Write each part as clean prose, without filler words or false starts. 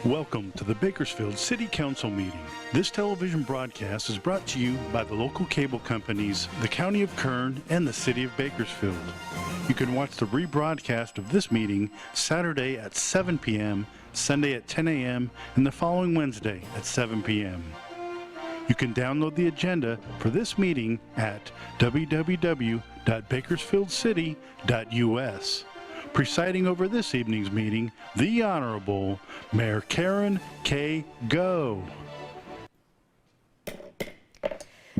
Welcome to the Bakersfield City Council meeting. This television broadcast is brought to you by the local cable companies, the County of Kern, and the City of Bakersfield. You can watch the rebroadcast of this meeting Saturday at 7 p.m., Sunday at 10 a.m., and the following Wednesday at 7 p.m. You can download the agenda for this meeting at www.bakersfieldcity.us. Presiding over this evening's meeting, the Honorable Mayor Karen K. Go.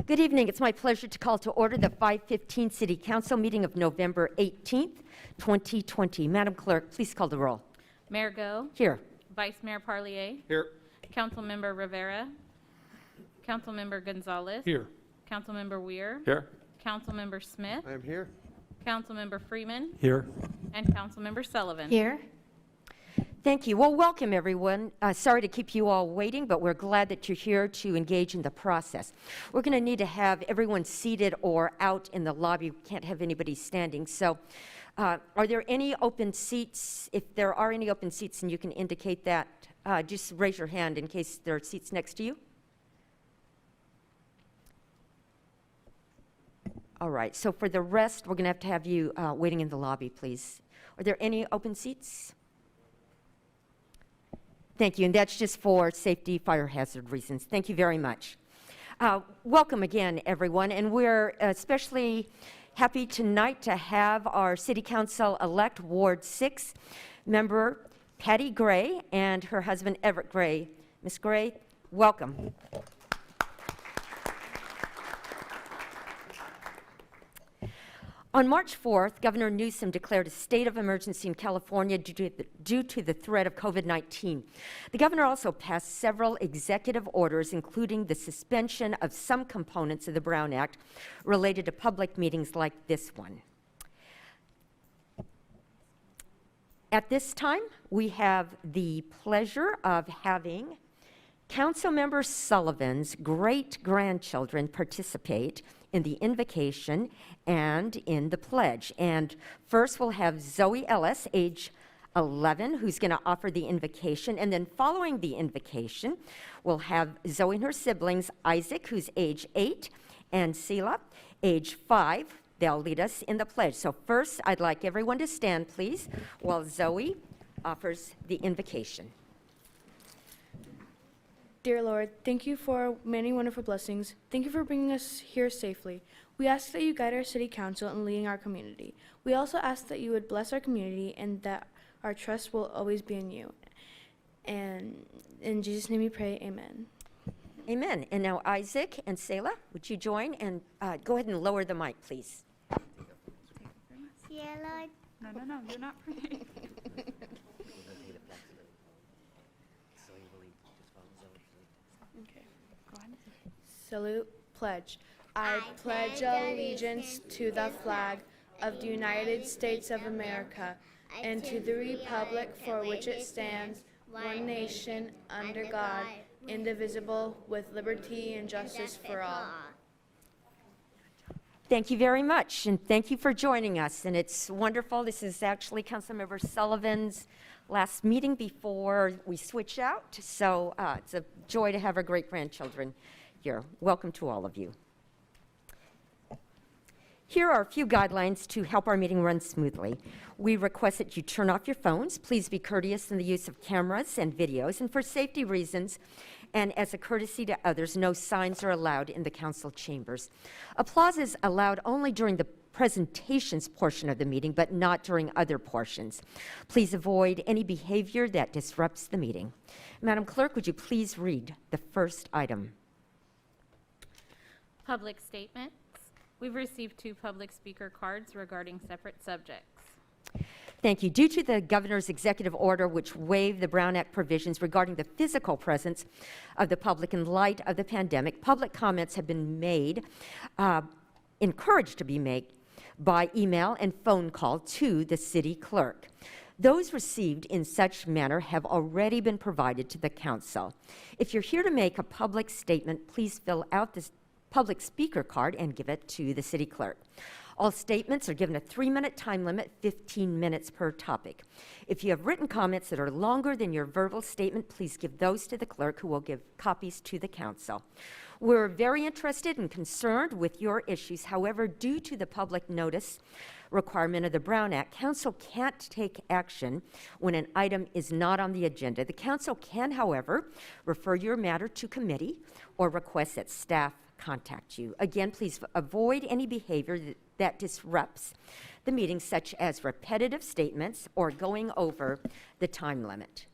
Good evening. It's my pleasure to call to order the 5:15 City Council meeting of November 18th, 2020. Madam Clerk, please call the roll. Mayor Go. Here. Vice Mayor Parlier. Here. Councilmember Rivera. Councilmember Gonzalez. Here. Councilmember Weir. Here. Councilmember Smith. I am here. Councilmember Freeman. Here. And Councilmember Sullivan. Here. Thank you. Well, welcome everyone. Sorry to keep you all waiting, but we're glad that you're here to engage in the process. We're going to need to have everyone seated or out in the lobby. We can't have anybody standing. So are there any open seats? If there are any open seats and you can indicate that, just raise your hand in case there are seats next to you. All right, so for the rest, we're going to have you waiting in the lobby, please. Are there any open seats? Thank you, and that's just for safety, fire hazard reasons. Thank you very much. Welcome again, everyone, and we're especially happy tonight to have our City Council-elect Ward 6 member Patty Gray and her husband Everett Gray. Ms. Gray, welcome. On March 4th, Governor Newsom declared a state of emergency in California due to the threat of COVID-19. The governor also passed several executive orders, including the suspension of some components of the Brown Act related to public meetings like this one. At this time, we have the pleasure of having Councilmember Sullivan's great-grandchildren participate in the invocation and in the pledge. And first we'll have Zoe Ellis, age 11, who's going to offer the invocation. And then following the invocation, we'll have Zoe and her siblings, Isaac, who's age 8, and Selah, age 5. They'll lead us in the pledge. So first, I'd like everyone to stand, please, while Zoe offers the invocation. Dear Lord, thank you for many wonderful blessings. Thank you for bringing us here safely. We ask that you guide our city council in leading our community. We also ask that you would bless our community and that our trust will always be in you. And in Jesus' name we pray, amen. Amen. And now Isaac and Selah, would you join? And go ahead and lower the mic, please. Selah. No, you're not praying. Salute, pledge. I pledge allegiance to the flag of the United States of America and to the republic for which it stands, one nation, under God, indivisible, with liberty and justice for all. Thank you very much, and thank you for joining us. And it's wonderful. This is actually Councilmember Sullivan's last meeting before we switch out. So it's a joy to have our great-grandchildren here. Welcome to all of you. Here are a few guidelines to help our meeting run smoothly. We request that you turn off your phones. Please be courteous in the use of cameras and videos. And for safety reasons, and as a courtesy to others, no signs are allowed in the council chambers. Applause is allowed only during the presentations portion of the meeting, but not during other portions. Please avoid any behavior that disrupts the meeting. Madam Clerk, would you please read the first item? Public statements. We've received 2 public speaker cards regarding separate subjects. Thank you. Due to the governor's executive order, which waived the Brown Act provisions regarding the physical presence of the public in light of the pandemic, public comments have been made, encouraged to be made by email and phone call to the city clerk. Those received in such manner have already been provided to the council. If you're here to make a public statement, please fill out this public speaker card and give it to the city clerk. All statements are given a 3-minute time limit, 15 minutes per topic. If you have written comments that are longer than your verbal statement, please give those to the clerk, who will give copies to the council. We're very interested and concerned with your issues. However, due to the public notice requirement of the Brown Act, council can't take action when an item is not on the agenda. The council can, however, refer your matter to committee or request that staff contact you. Again, please avoid any behavior that disrupts the meeting, such as repetitive statements or going over the time limit.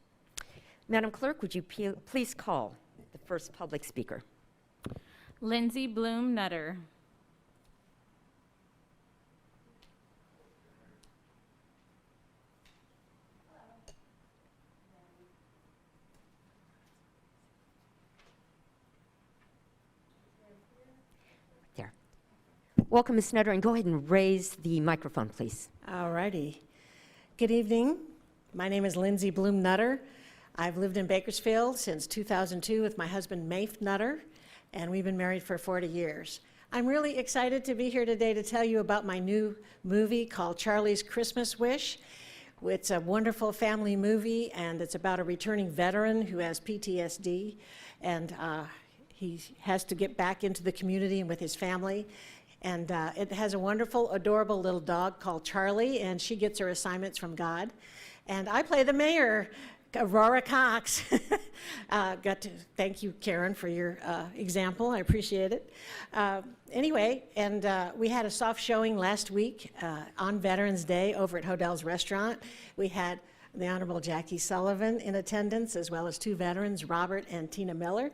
Madam Clerk, would you please call the first public speaker? Lindsay Bloom Nutter. There. Welcome, Ms. Nutter, and go ahead and raise the microphone, please. All righty. Good evening. My name is Lindsay Bloom Nutter. I've lived in Bakersfield since 2002 with my husband, Mafe Nutter, and we've been married for 40 years. I'm really excited to be here today to tell you about my new movie called Charlie's Christmas Wish. It's a wonderful family movie, and it's about a returning veteran who has PTSD, and he has to get back into the community and with his family. And it has a wonderful, adorable little dog called Charlie, and she gets her assignments from God. And I play the mayor, Aurora Cox. Got to thank you, Karen, for your example. I appreciate it. Anyway, and we had a soft showing last week on Veterans Day over at Hodell's Restaurant. We had the Honorable Jackie Sullivan in attendance, as well as 2 veterans, Robert and Tina Miller,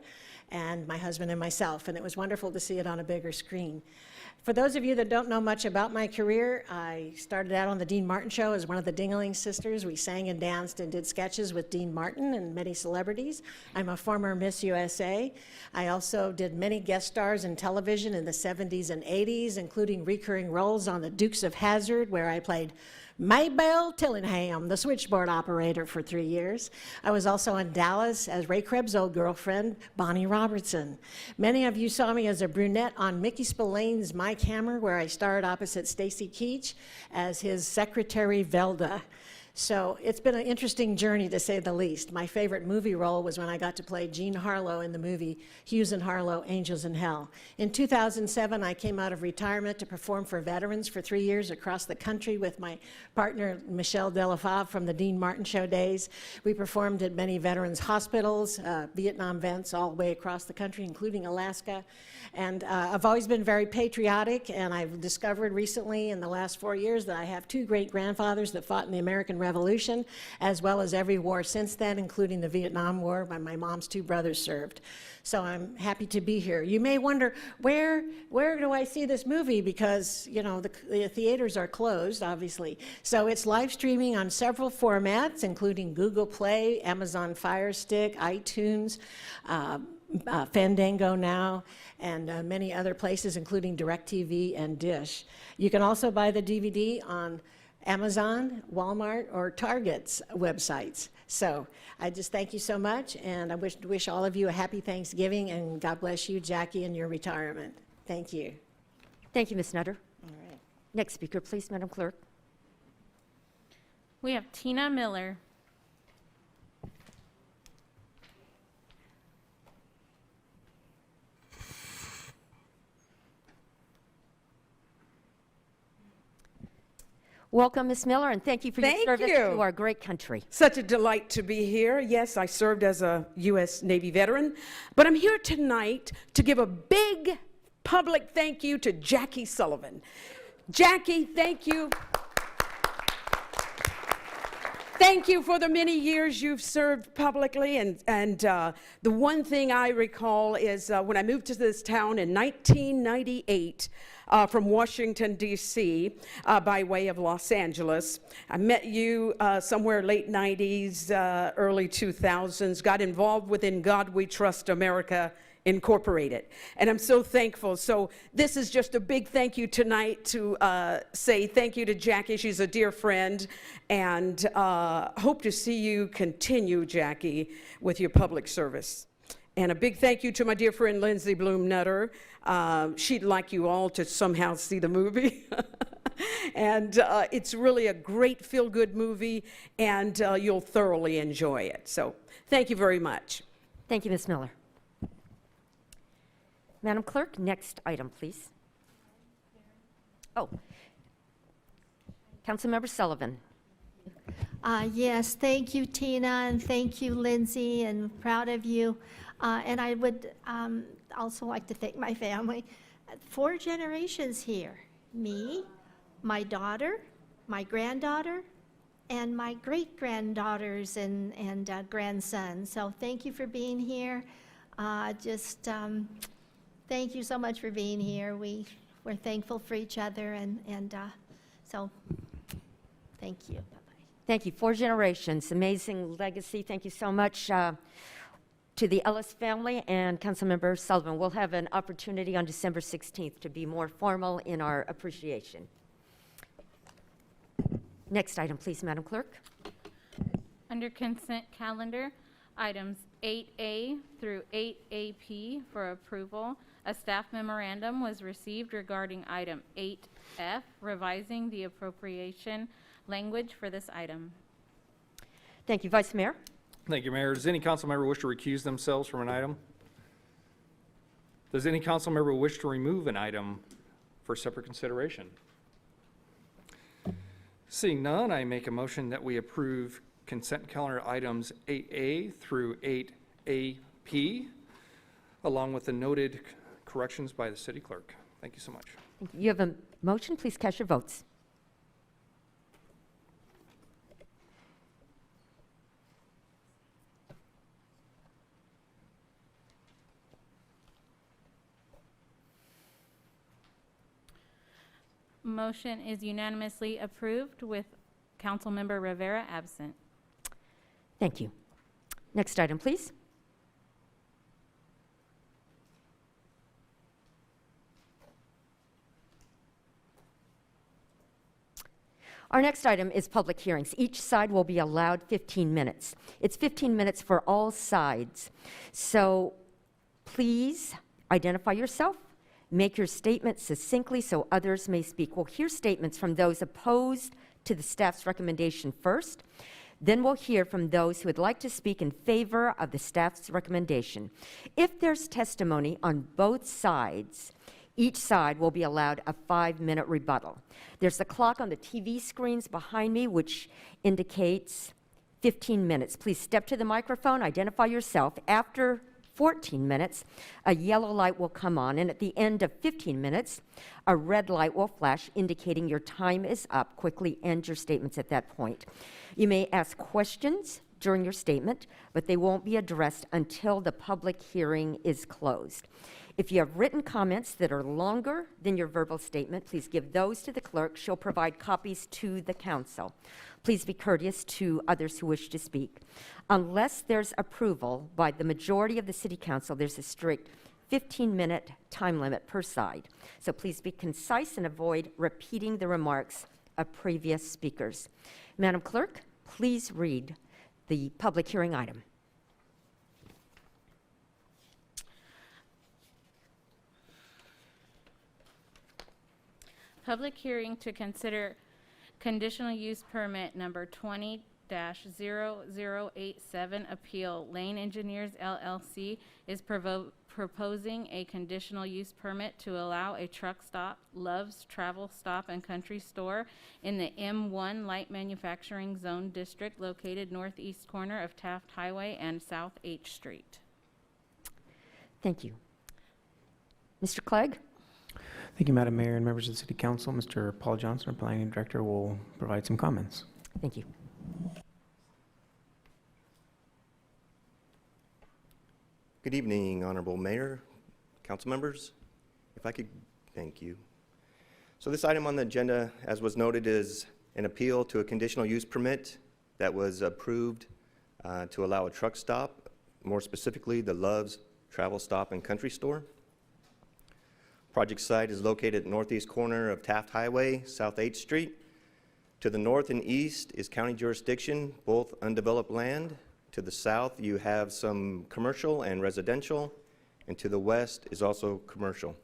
and my husband and myself. And it was wonderful to see it on a bigger screen. For those of you that don't know much about my career, I started out on the Dean Martin Show as one of the Dingaling sisters. We sang and danced and did sketches with Dean Martin and many celebrities. I'm a former Miss USA. I also did many guest stars in television in the 70s and 80s, including recurring roles on the Dukes of Hazzard, where I played Maybelle Tillingham, the switchboard operator, for 3 years. I was also in Dallas as Ray Krebs' old girlfriend, Bonnie Robertson. Many of you saw me as a brunette on Mickey Spillane's Mike Hammer, where I starred opposite Stacy Keach as his secretary, Velda. So it's been an interesting journey, to say the least. My favorite movie role was when I got to play Jean Harlow in the movie Hughes and Harlow, Angels in Hell. In 2007, I came out of retirement to perform for veterans for 3 years across the country with my partner, Michelle Delafave, from the Dean Martin Show days. We performed at many veterans' hospitals, Vietnam vets all the way across the country, including Alaska. And I've always been very patriotic, and I've discovered recently in the last 4 years that I have 2 great-grandfathers that fought in the American Revolution, as well as every war since then, including the Vietnam War, where my mom's 2 brothers served. So I'm happy to be here. You may wonder, where do I see this movie? Because, you know, the theaters are closed, obviously. So it's live streaming on several formats, including Google Play, Amazon Fire Stick, iTunes, Fandango Now, and many other places, including DirecTV and Dish. You can also buy the DVD on Amazon, Walmart, or Target's websites. So I just thank you so much, and I wish all of you a happy Thanksgiving, and God bless you, Jackie, in your retirement. Thank you. Thank you, Ms. Nutter. All right. Next speaker, please, Madam Clerk. We have Tina Miller. Welcome, Ms. Miller, and thank you for your Thank service you. to our great country. Such a delight to be here. Yes, I served as a U.S. Navy veteran, but I'm here tonight to give a big public thank you to Jackie Sullivan. Jackie, thank you. Thank you for the many years you've served publicly, and the one thing I recall is when I moved to this town in 1998 from Washington, D.C., by way of Los Angeles. I met you somewhere late 90s, early 2000s, got involved with In God We Trust America Incorporated. And I'm so thankful. So this is just a big thank you tonight to say thank you to Jackie. She's a dear friend, and hope to see you continue, Jackie, with your public service. And a big thank you to my dear friend Lindsay Bloom Nutter. She'd like you all to somehow see the movie. And it's really a great feel-good movie, and you'll thoroughly enjoy it. So thank you very much. Thank you, Ms. Miller. Madam Clerk, next item, please. Oh, Councilmember Sullivan. Yes, thank you, Tina, and thank you, Lindsay, and proud of you. And I would also like to thank my family. 4 generations here, me, my daughter, my granddaughter, and my great-granddaughters and grandson. So thank you for being here. Thank you so much for being here. We're thankful for each other, and so thank you. Bye-bye. Thank you. 4 generations, amazing legacy. Thank you so much to the Ellis family and Councilmember Sullivan. We'll have an opportunity on December 16th to be more formal in our appreciation. Next item, please, Madam Clerk. Under consent calendar, items 8A through 8AP for approval. A staff memorandum was received regarding item 8F, revising the appropriation language for this item. Thank you. Vice Mayor? Thank you, Mayor. Does any council member wish to recuse themselves from an item? Does any council member wish to remove an item for separate consideration? Seeing none, I make a motion that we approve consent calendar items 8A through 8AP, along with the noted corrections by the city clerk. Thank you so much. You have a motion. Please cast your votes. Motion is unanimously approved with Councilmember Rivera absent. Thank you. Next item, please. Our next item is public hearings. Each side will be allowed 15 minutes. It's 15 minutes for all sides. So please identify yourself. Make your statement succinctly so others may speak. We'll hear statements from those opposed to the staff's recommendation first. Then we'll hear from those who would like to speak in favor of the staff's recommendation. If there's testimony on both sides, each side will be allowed a 5-minute rebuttal. There's a clock on the TV screens behind me which indicates 15 minutes. Please step to the microphone, identify yourself. After 14 minutes, a yellow light will come on, and at the end of 15 minutes, a red light will flash indicating your time is up. Quickly end your statements at that point. You may ask questions during your statement, but they won't be addressed until the public hearing is closed. If you have written comments that are longer than your verbal statement, please give those to the clerk. She'll provide copies to the council. Please be courteous to others who wish to speak. Unless there's approval by the majority of the city council, there's a strict 15-minute time limit per side. So please be concise and avoid repeating the remarks of previous speakers. Madam Clerk, please read the public hearing item. Public hearing to consider conditional use permit number 20-0087 appeal. Lane Engineers LLC is proposing a conditional use permit to allow a truck stop, Love's Travel Stop and Country Store, in the M1 Light Manufacturing Zone District located northeast corner of Taft Highway and South H Street. Thank you. Mr. Clegg? Thank you, Madam Mayor and members of the City Council. Mr. Paul Johnson, our Planning Director, will provide some comments. Thank you. Good evening, Honorable Mayor, council members. If I could, thank you. So this item on the agenda, as was noted, is an appeal to a conditional use permit that was approved to allow a truck stop, more specifically the Love's Travel Stop and Country Store. Project site is located at northeast corner of Taft Highway, South 8th Street. To the north and east is county jurisdiction, both undeveloped land. To the south, you have some commercial and residential, and to the west is also commercial.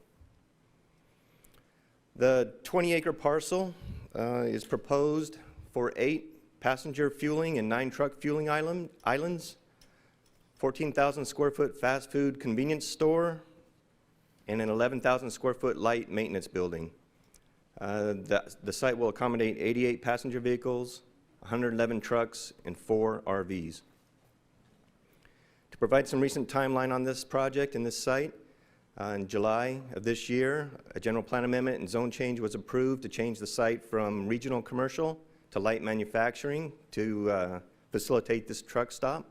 The 20-acre parcel is proposed for 8 passenger fueling and 9 truck fueling islands, 14,000 square foot fast food convenience store, and an 11,000 square foot light maintenance building. The site will accommodate 88 passenger vehicles, 111 trucks, and 4 RVs. To provide some recent timeline on this project and this site, in July of this year, a general plan amendment and zone change was approved to change the site from regional commercial to light manufacturing to facilitate this truck stop.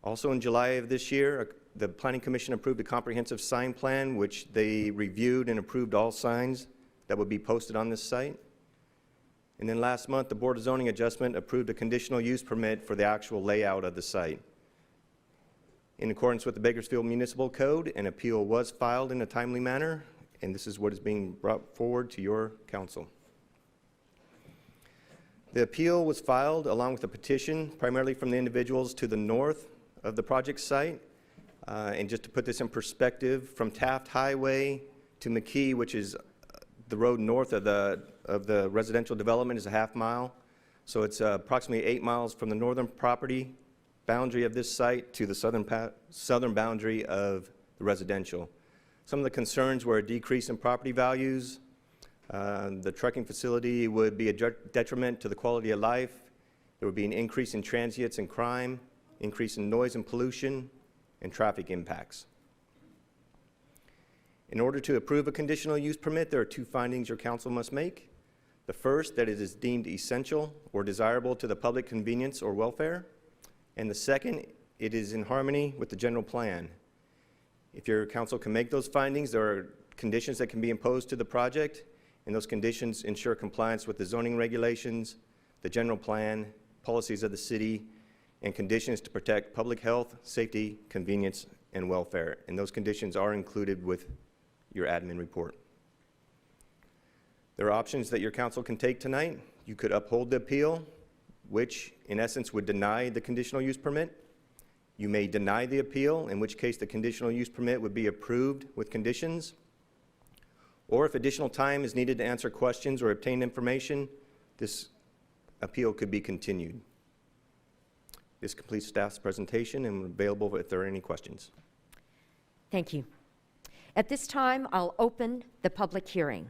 Also in July of this year, the Planning Commission approved a comprehensive sign plan, which they reviewed and approved all signs that would be posted on this site. And then last month, the Board of Zoning Adjustment approved a conditional use permit for the actual layout of the site. In accordance with the Bakersfield Municipal Code, an appeal was filed in a timely manner, and this is what is being brought forward to your council. The appeal was filed along with a petition primarily from the individuals to the north of the project site. And just to put this in perspective, from Taft Highway to McKee, which is the road north of the residential development, is a half mile. So it's approximately 8 miles from the northern property boundary of this site to the southern boundary of the residential. Some of the concerns were a decrease in property values. The trucking facility would be a detriment to the quality of life. There would be an increase in transients and crime, increase in noise and pollution, and traffic impacts. In order to approve a conditional use permit, there are 2 findings your council must make. The first, that it is deemed essential or desirable to the public convenience or welfare. And the second, it is in harmony with the general plan. If your council can make those findings, there are conditions that can be imposed to the project, and those conditions ensure compliance with the zoning regulations, the general plan, policies of the city, and conditions to protect public health, safety, convenience, and welfare. And those conditions are included with your admin report. There are options that your council can take tonight. You could uphold the appeal, which in essence would deny the conditional use permit. You may deny the appeal, in which case the conditional use permit would be approved with conditions. Or if additional time is needed to answer questions or obtain information, this appeal could be continued. This completes staff's presentation and available if there are any questions. Thank you. At this time, I'll open the public hearing.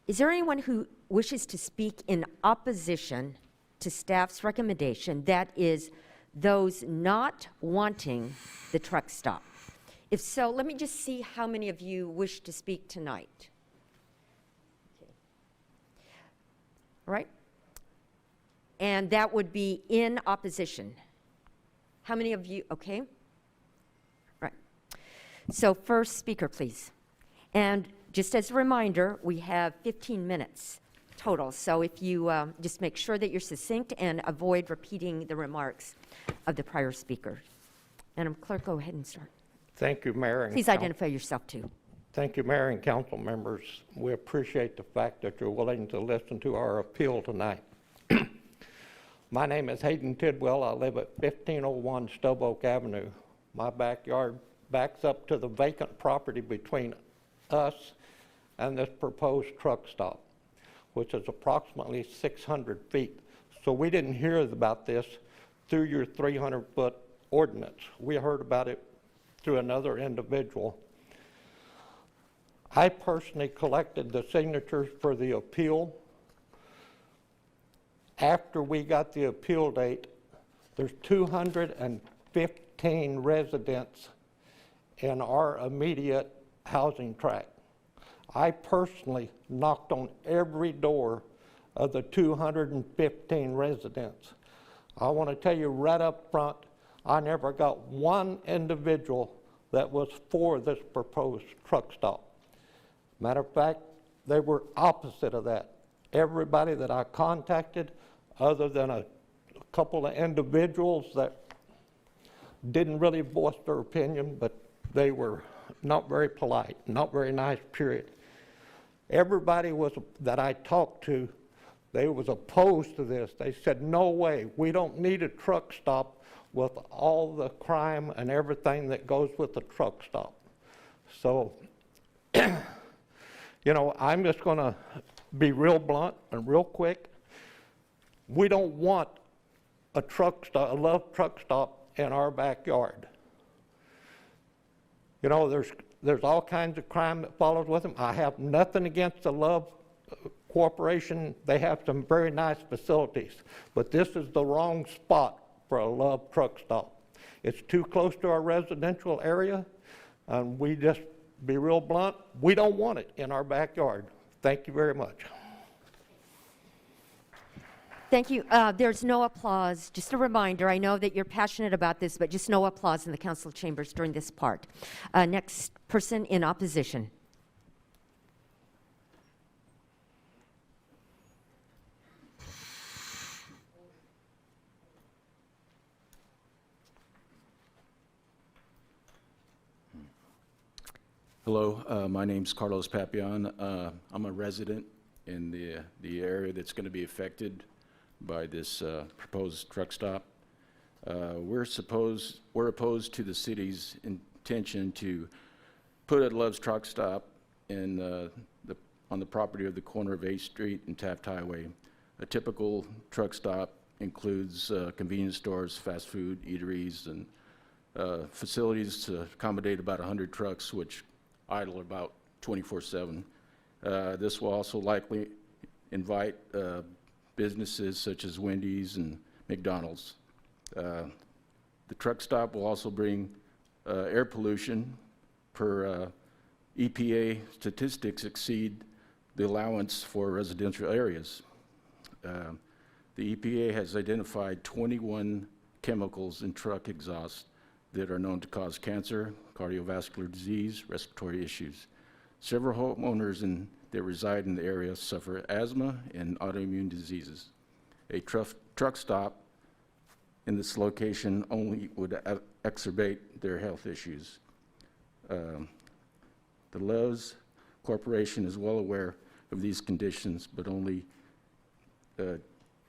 Is there anyone who wishes to speak in opposition to staff's recommendation, that is, those not wanting the truck stop? If so, let me just see how many of you wish to speak tonight. Okay. All right. And that would be in opposition. How many of you? Okay. Right. So first speaker, please. And just as a reminder, we have 15 minutes total. So if you just make sure that you're succinct and avoid repeating the remarks of the prior speaker. Madam Clerk, go ahead and start. Thank you, Mayor. Please identify yourself too. Thank you, Mayor and council members. We appreciate the fact that you're willing to listen to our appeal tonight. My name is Hayden Tidwell. I live at 1501 Stove Oak Avenue. My backyard backs up to the vacant property between us and this proposed truck stop, which is approximately 600 feet. So we didn't hear about this through your 300-foot ordinance. We heard about it through another individual. I personally collected the signatures for the appeal. After we got the appeal date, there's 215 residents in our immediate housing tract. I personally knocked on every door of the 215 residents. I want to tell you right up front, I never got one individual that was for this proposed truck stop. Matter of fact, they were opposite of that. Everybody that I contacted, other than a couple of individuals that didn't really voice their opinion, but they were not very polite, not very nice, period. Everybody that I talked to They was opposed to this. They said, no way, we don't need a truck stop with all the crime and everything that goes with the truck stop. So, you know, I'm just gonna be real blunt and real quick. We don't want a truck stop, a Love truck stop in our backyard. You know, there's all kinds of crime that follows with them. I have nothing against the Love Corporation. They have some very nice facilities, but this is the wrong spot for a Love truck stop. It's too close to our residential area, and we just be real blunt, we don't want it in our backyard. Thank you very much. Thank you. There's no applause. Just a reminder, I know that you're passionate about this, but just no applause in the council chambers during this part. Next person in opposition. Hello, my name's Carlos Papillon. I'm a resident in the area that's going to be affected by this proposed truck stop. We're opposed to the city's intention to put a Love's truck stop in on the property of the corner of 8th Street and Taft Highway. A typical truck stop includes convenience stores, fast food, eateries, and facilities to accommodate about 100 trucks, which idle about 24/7. This will also likely invite businesses such as Wendy's and McDonald's. The truck stop will also bring air pollution. Per EPA statistics exceed the allowance for residential areas. The EPA has identified 21 chemicals in truck exhaust that are known to cause cancer, cardiovascular disease, respiratory issues. Several homeowners that reside in the area suffer asthma and autoimmune diseases. A truck stop in this location only would exacerbate their health issues. The Lowe's Corporation is well aware of these conditions, but only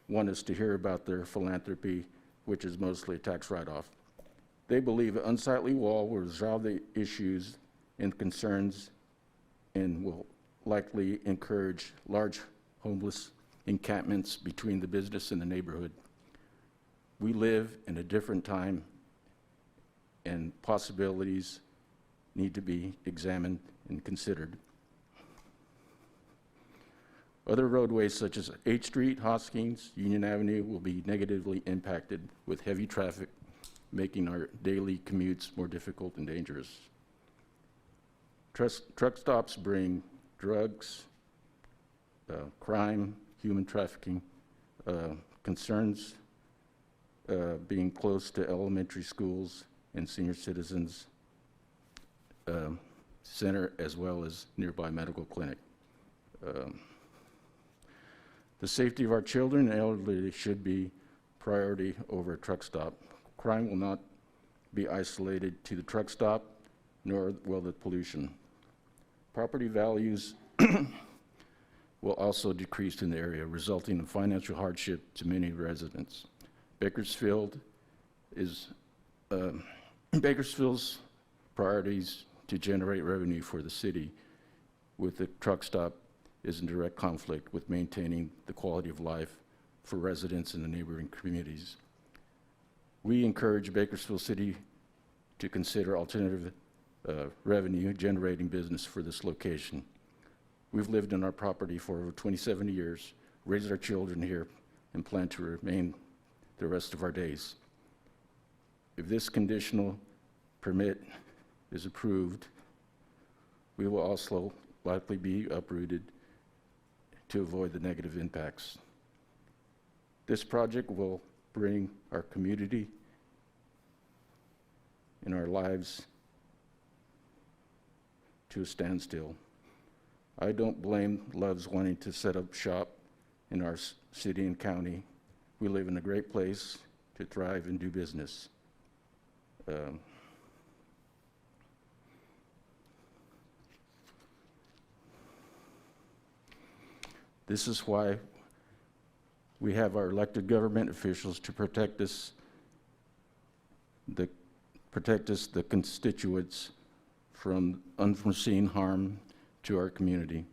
want us to hear about their philanthropy, which is mostly a tax write-off. They believe an unsightly wall will resolve the issues and concerns and will likely encourage large homeless encampments between the business and the neighborhood. We live in a different time, and possibilities need to be examined and considered. Other roadways such as 8th Street, Hoskins, Union Avenue will be negatively impacted with heavy traffic, making our daily commutes more difficult and dangerous. Truck stops bring drugs, crime, human trafficking, concerns being close to elementary schools and senior citizens center, as well as nearby medical clinic. The safety of our children and elderly should be priority over a truck stop. Crime will not be isolated to the truck stop, nor will the pollution. Property values will also decrease in the area, resulting in financial hardship to many residents. Bakersfield's priorities to generate revenue for the city with the truck stop is in direct conflict with maintaining the quality of life for residents in the neighboring communities. We encourage Bakersfield City to consider alternative revenue generating business for this location. We've lived on our property for over 27 years, raised our children here, and plan to remain the rest of our days. If this conditional permit is approved, we will also likely be uprooted to avoid the negative impacts. This project will bring our community and our lives to a standstill. I don't blame Love's wanting to set up shop in our city and county. We live in a great place to thrive and do business. This is why We have our elected government officials to protect us, the constituents, from unforeseen harm to our community.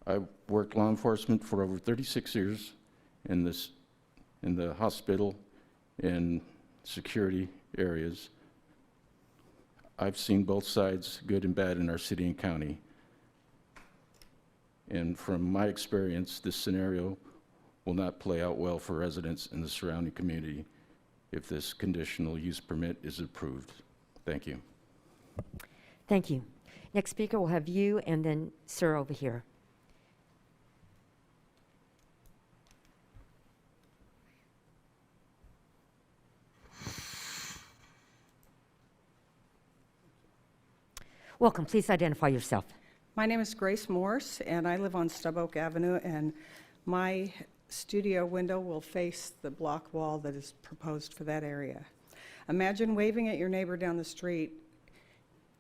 I've worked law enforcement for over 36 years in the hospital and security areas. I've seen both sides, good and bad, in our city and county. And from my experience, this scenario will not play out well for residents in the surrounding community if this conditional use permit is approved. Thank you. Thank you. Next speaker, we'll have you and then sir over here. Welcome. Please identify yourself. My name is Grace Morse, and I live on Stub Oak Avenue, and my studio window will face the block wall that is proposed for that area. Imagine waving at your neighbor down the street,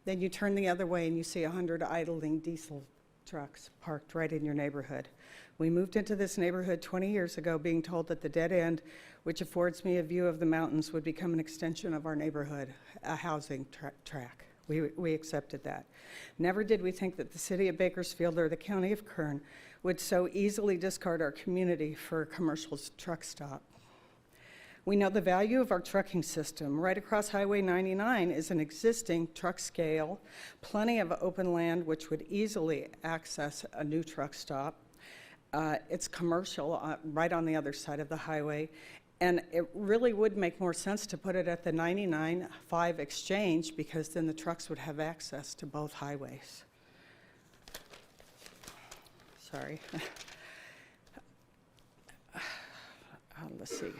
then you turn the other way and you see 100 idling diesel trucks parked right in your neighborhood. We moved into this neighborhood 20 years ago being told that the dead end, which affords me a view of the mountains, would become an extension of our neighborhood, a housing track. We accepted that. Never did we think that the city of Bakersfield or the county of Kern would so easily discard our community for a commercial truck stop. We know the value of our trucking system. Right across Highway 99 is an existing truck scale, plenty of open land which would easily access a new truck stop. It's commercial right on the other side of the highway, and it really would make more sense to put it at the 99-5 exchange, because then the trucks would have access to both highways. Sorry. Let's see.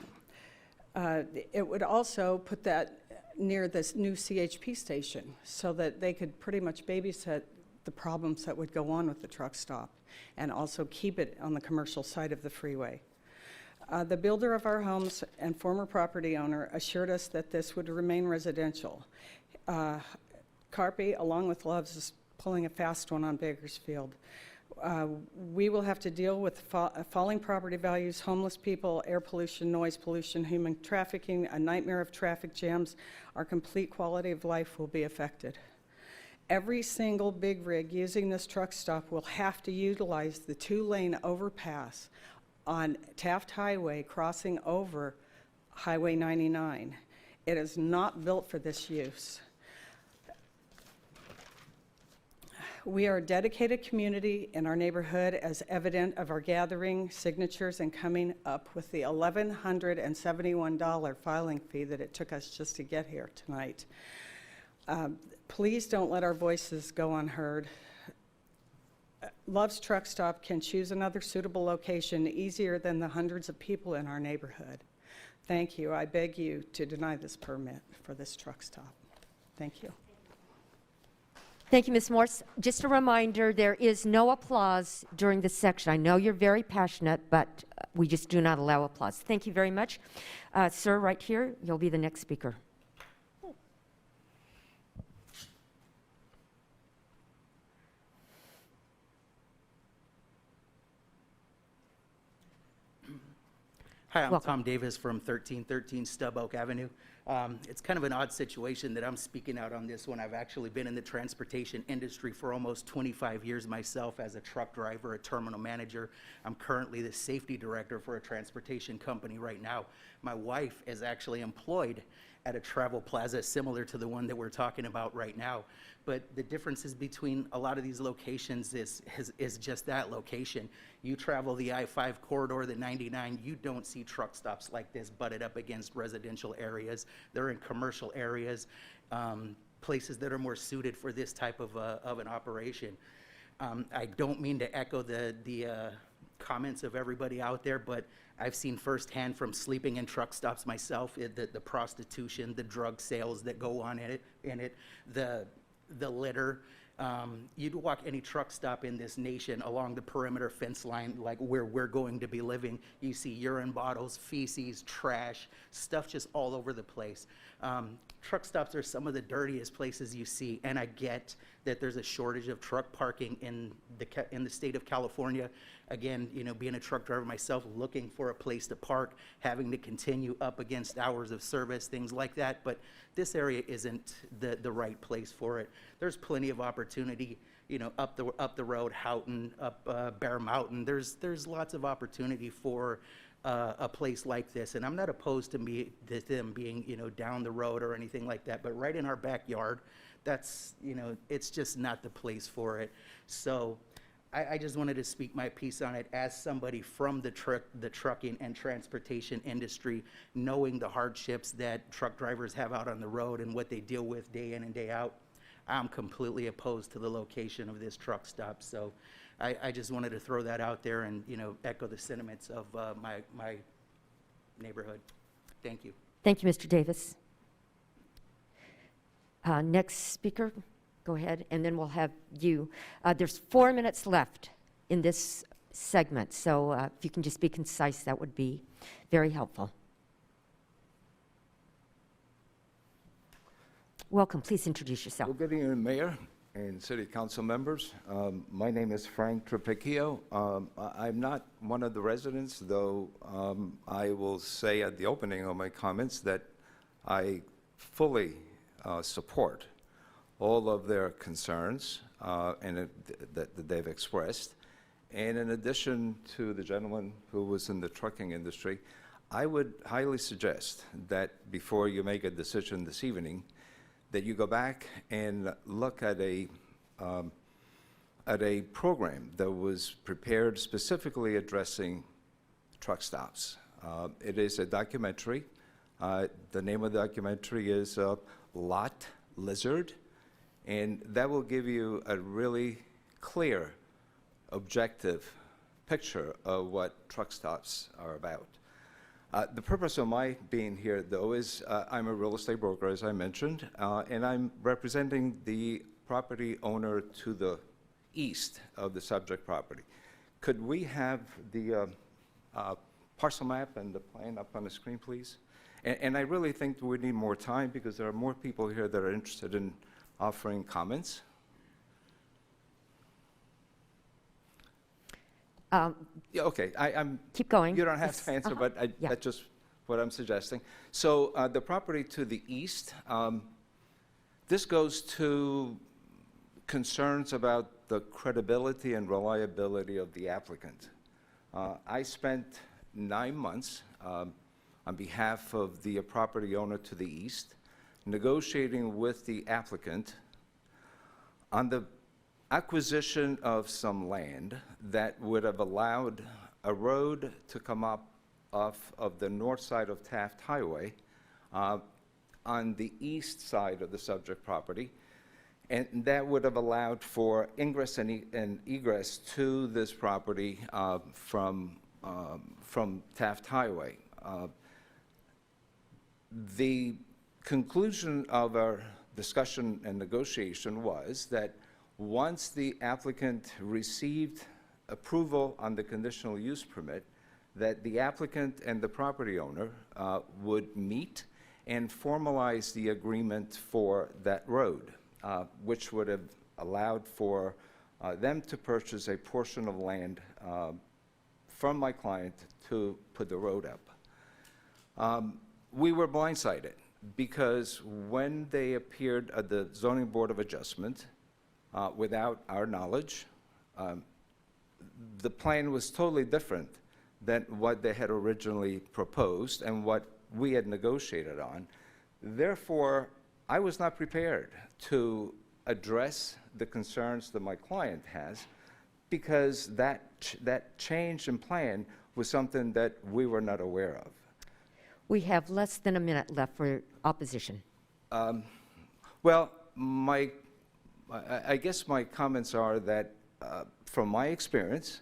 It would also put that near this new CHP station so that they could pretty much babysit the problems that would go on with the truck stop and also keep it on the commercial side of the freeway. The builder of our homes and former property owner assured us that this would remain residential. Carpi, along with Loves, is pulling a fast one on Bakersfield. We will have to deal with falling property values, homeless people, air pollution, noise pollution, human trafficking, a nightmare of traffic jams. Our complete quality of life will be affected. Every single big rig using this truck stop will have to utilize the 2-lane overpass on Taft Highway crossing over Highway 99. It is not built for this use. We are a dedicated community in our neighborhood, as evident of our gathering signatures and coming up with the $1,171 filing fee that it took us just to get here tonight. Please don't let our voices go unheard. Love's Truck Stop can choose another suitable location easier than the hundreds of people in our neighborhood. Thank you. I beg you to deny this permit for this truck stop. Thank you. Thank you, Ms. Morse. Just a reminder, there is no applause during this section. I know you're very passionate, but we just do not allow applause. Thank you very much. Sir, right here, you'll be the next speaker. Hi, I'm Welcome. Tom Davis from 1313 Stub Oak Avenue. It's kind of an odd situation that I'm speaking out on this one. I've actually been in the transportation industry for almost 25 years myself as a truck driver, a terminal manager. I'm currently the safety director for a transportation company right now. My wife is actually employed at a travel plaza similar to the one that we're talking about right now. But the differences between a lot of these locations is just that location. You travel the I-5 corridor, the 99, you don't see truck stops like this butted up against residential areas. They're in commercial areas, places that are more suited for this type of an operation. I don't mean to echo the comments of everybody out there, but I've seen firsthand from sleeping in truck stops myself, the prostitution, the drug sales that go on in it, the litter. You'd walk any truck stop in this nation along the perimeter fence line, like where we're going to be living, you see urine bottles, feces, trash, stuff just all over the place. Truck stops are some of the dirtiest places you see, and I get that there's a shortage of truck parking in the state of California. Again, you know, being a truck driver myself, looking for a place to park, having to continue up against hours of service, things like that. But this area isn't the right place for it. There's plenty of opportunity, you know, up the road, Houghton, up Bear Mountain. There's lots of opportunity for a place like this, and I'm not opposed to them being, you know, down the road or anything like that. But right in our backyard, that's, you know, it's just not the place for it. So I just wanted to speak my piece on it as somebody from the trucking and transportation industry, knowing the hardships that truck drivers have out on the road and what they deal with day in and day out. I'm completely opposed to the location of this truck stop. So I just wanted to throw that out there and, you know, echo the sentiments of my neighborhood. Thank you. Thank you, Mr. Davis. Next speaker, go ahead, and then we'll have you. There's 4 minutes left in this segment, so if you can just be concise, that would be very helpful. Welcome. Please introduce yourself. Well, good evening, Mayor and City Council members. My name is Frank Trapicchio. I'm not one of the residents, though I will say at the opening of my comments that I fully support all of their concerns that they've expressed. And in addition to the gentleman who was in the trucking industry, I would highly suggest that before you make a decision this evening, that you go back and look at a program that was prepared specifically addressing truck stops. It is a documentary. The name of the documentary is Lot Lizard, and that will give you a really clear, objective picture of what truck stops are about. The purpose of my being here, though, is I'm a real estate broker, as I mentioned, and I'm representing the property owner to the east of the subject property. Could we have the parcel map and the plan up on the screen, please? And I really think we need more time because there are more people here that are interested in offering comments. Yeah, okay, I'm... Keep going. You don't have to answer, but that's just what I'm suggesting. So the property to the east, this goes to concerns about the credibility and reliability of the applicant. I spent 9 months on behalf of the property owner to the east, negotiating with the applicant on the acquisition of some land that would have allowed a road to come up off of the north side of Taft Highway on the east side of the subject property, and that would have allowed for ingress and egress to this property from Taft Highway. The conclusion of our discussion and negotiation was that once the applicant received approval on the conditional use permit, that the applicant and the property owner would meet and formalize the agreement for that road, which would have allowed for them to purchase a portion of land from my client to put the road up. We were blindsided because when they appeared at the Zoning Board of Adjustment, without our knowledge, the plan was totally different than what they had originally proposed and what we had negotiated on. Therefore, I was not prepared to address the concerns that my client has because that change in plan was something that we were not aware of. We have less than a minute left for opposition. Well, I guess my comments are that from my experience,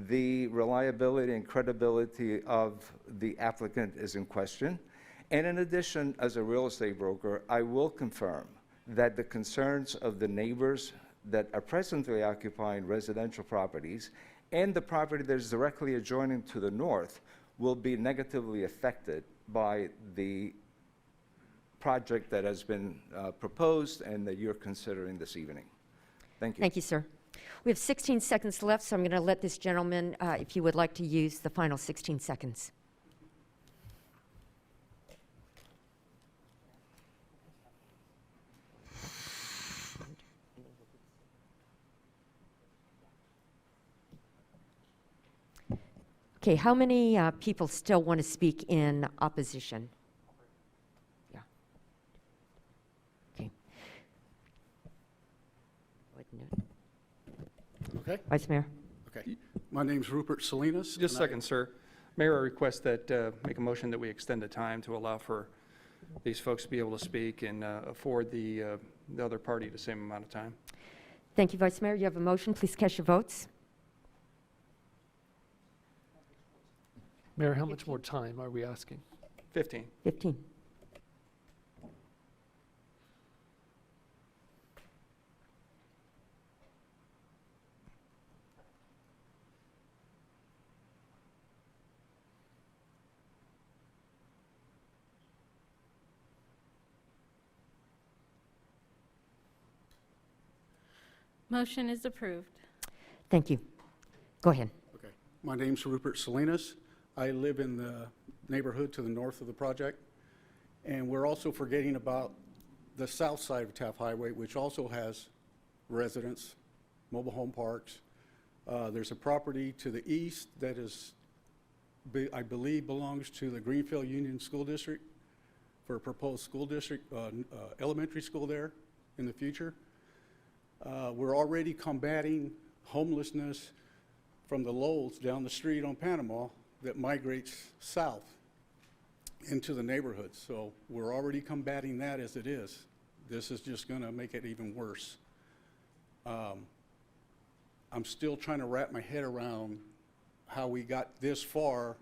the reliability and credibility of the applicant is in question. And in addition, as a real estate broker, I will confirm that the concerns of the neighbors that are presently occupying residential properties and the property that is directly adjoining to the north will be negatively affected by the project that has been proposed and that you're considering this evening. Thank you. Thank you, sir. We have 16 seconds left, so I'm going to let this gentleman, if you would like to use the final 16 seconds. Okay, how many people still want to speak in opposition? Yeah. Okay. Okay. Vice Mayor. Okay. My name's Rupert Salinas. Just a second, sir. Mayor, I request that, make a motion that we extend the time to allow for these folks to be able to speak and afford the other party the same amount of time. Thank you, Vice Mayor. You have a motion. Please cast your votes. Mayor, how much more time are we asking? 15. 15. Motion is approved. Thank you. Go ahead. Okay. My name's Rupert Salinas. I live in the neighborhood to the north of the project. And we're also forgetting about the south side of Taft Highway, which also has residents, mobile home parks. There's a property to the east that is, I believe, belongs to the Greenfield Union School District for a proposed school district, elementary school there in the future. We're already combating homelessness from the Lowells down the street on Panama that migrates south into the neighborhood. So we're already combating that as it is. This is just going to make it even worse. I'm still trying to wrap my head around how we got this far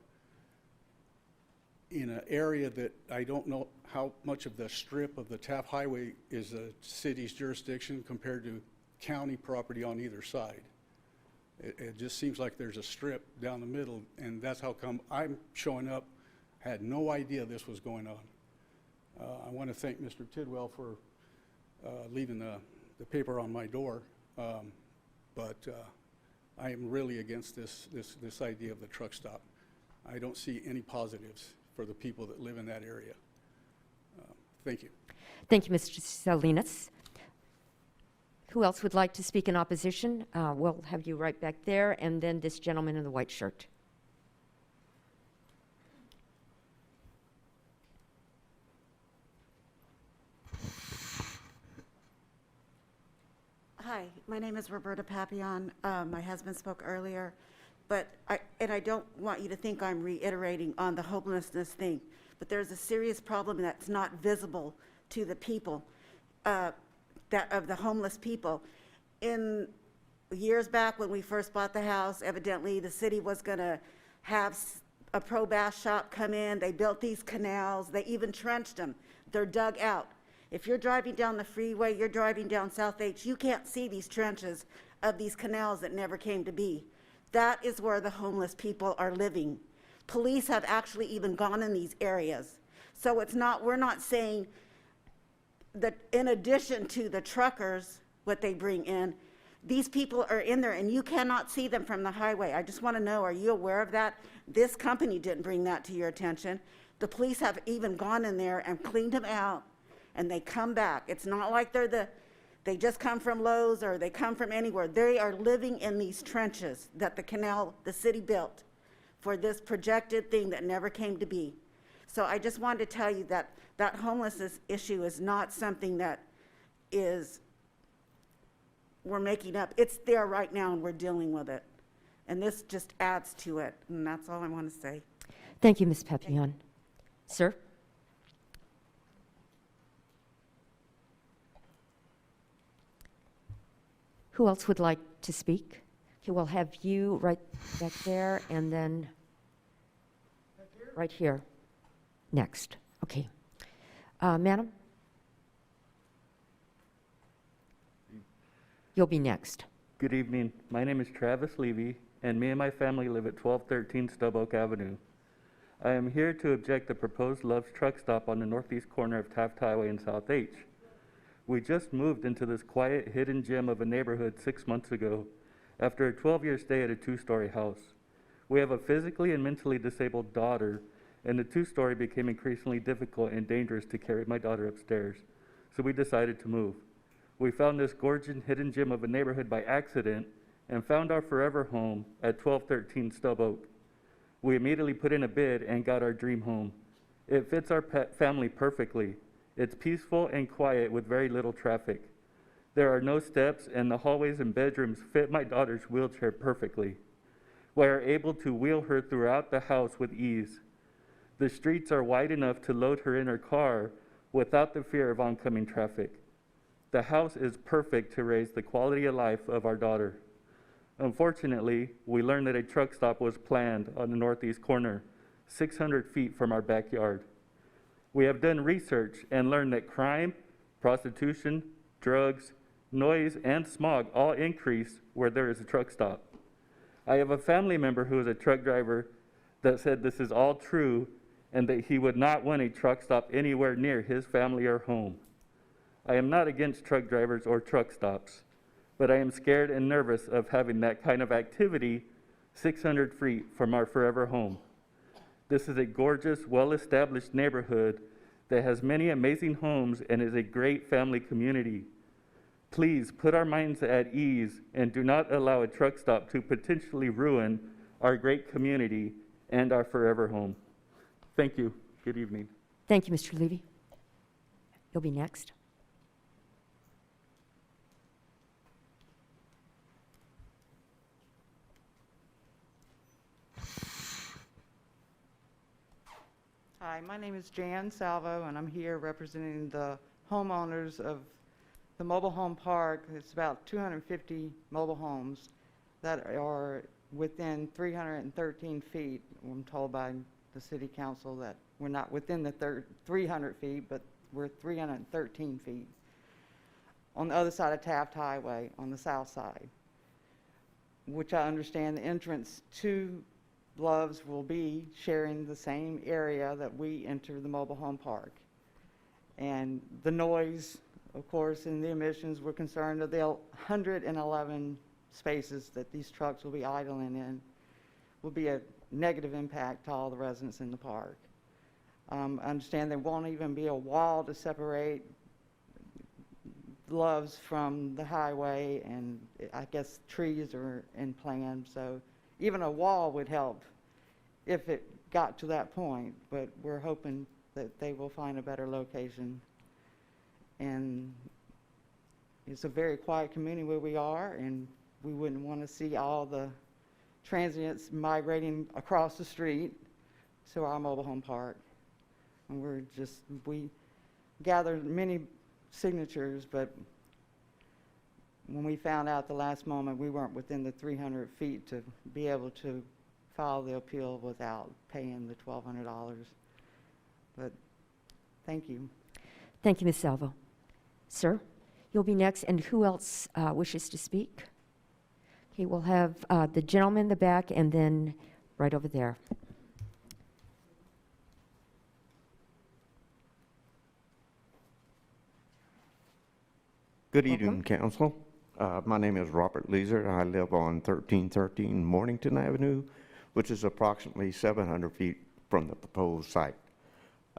in an area that I don't know how much of the strip of the Taft Highway is a city's jurisdiction compared to county property on either side. It just seems like there's a strip down the middle, and that's how come I'm showing up, had no idea this was going on. I want to thank Mr. Tidwell for leaving the paper on my door, but I am really against this idea of the truck stop. I don't see any positives for the people that live in that area. Thank you. Thank you, Mr. Salinas. Who else would like to speak in opposition? We'll have you right back there, and then this gentleman in the white shirt. Hi, my name is Roberta Papillon. My husband spoke earlier, but I don't want you to think I'm reiterating on the homelessness thing, but there's a serious problem that's not visible to the people, of the homeless people. In years back when we first bought the house, evidently the city was going to have a pro bass shop come in. They built these canals. They even trenched them. They're dug out. If you're driving down the freeway, you're driving down South H, you can't see these trenches of these canals that never came to be. That is where the homeless people are living. Police have actually even gone in these areas. So it's not, we're not saying that in addition to the truckers, what they bring in, these people are in there and you cannot see them from the highway. I just want to know, are you aware of that? This company didn't bring that to your attention. The police have even gone in there and cleaned them out, and they come back. It's not like they just come from Lowe's or they come from anywhere. They are living in these trenches that the city built for this projected thing that never came to be. So I just wanted to tell you that that homelessness issue is not something that we're making up. It's there right now and we're dealing with it. And this just adds to it, and that's all I want to say. Thank you, Ms. Papillon. Sir? Who else would like to speak? Okay, we'll have you right back there, and then right here next. Okay. Madam? You'll be next. Good evening. My name is Travis Levy, and me and my family live at 1213 Stub Oak Avenue. I am here to object the proposed Love's truck stop on the northeast corner of Taft Highway and South H. We just moved into this quiet, hidden gem of a neighborhood 6 months ago after a 12-year stay at a 2-story house. We have a physically and mentally disabled daughter, and the 2-story became increasingly difficult and dangerous to carry my daughter upstairs, so we decided to move. We found this gorgeous hidden gem of a neighborhood by accident and found our forever home at 1213 Stub Oak. We immediately put in a bid and got our dream home. It fits our family perfectly. It's peaceful and quiet with very little traffic. There are no steps, and the hallways and bedrooms fit my daughter's wheelchair perfectly. We are able to wheel her throughout the house with ease. The streets are wide enough to load her in her car without the fear of oncoming traffic. The house is perfect to raise the quality of life of our daughter. Unfortunately, we learned that a truck stop was planned on the northeast corner, 600 feet from our backyard. We have done research and learned that crime, prostitution, drugs, noise, and smog all increase where there is a truck stop. I have a family member who is a truck driver that said this is all true and that he would not want a truck stop anywhere near his family or home. I am not against truck drivers or truck stops, but I am scared and nervous of having that kind of activity 600 feet from our forever home. This is a gorgeous, well-established neighborhood that has many amazing homes and is a great family community. Please put our minds at ease and do not allow a truck stop to potentially ruin our great community and our forever home. Thank you. Good evening. Thank you, Mr. Levy. You'll be next. Hi, my name is Jan Salvo, and I'm here representing the homeowners of the mobile home park. It's about 250 mobile homes that are within 313 feet. I'm told by the city council that we're not within the 300 feet, but we're 313 feet on the other side of Taft Highway on the south side, which I understand the entrance to Love's will be sharing the same area that we enter the mobile home park. And the noise, of course, and the emissions, we're concerned of the 111 spaces that these trucks will be idling in will be a negative impact to all the residents in the park. I understand there won't even be a wall to separate Love's from the highway, and I guess trees are in plan, so even a wall would help if it got to that point, but we're hoping that they will find a better location. And it's a very quiet community where we are, and we wouldn't want to see all the transients migrating across the street to our mobile home park. And we gathered many signatures, but when we found out the last moment we weren't within the 300 feet to be able to file the appeal without paying the $1,200. But thank you. Thank you, Ms. Salvo. Sir, you'll be next, and who else wishes to speak? Okay, we'll have the gentleman in the back and then right over there. Good evening, Council. My name is Robert Leeser. I live on 1313 Mornington Avenue, which is approximately 700 feet from the proposed site.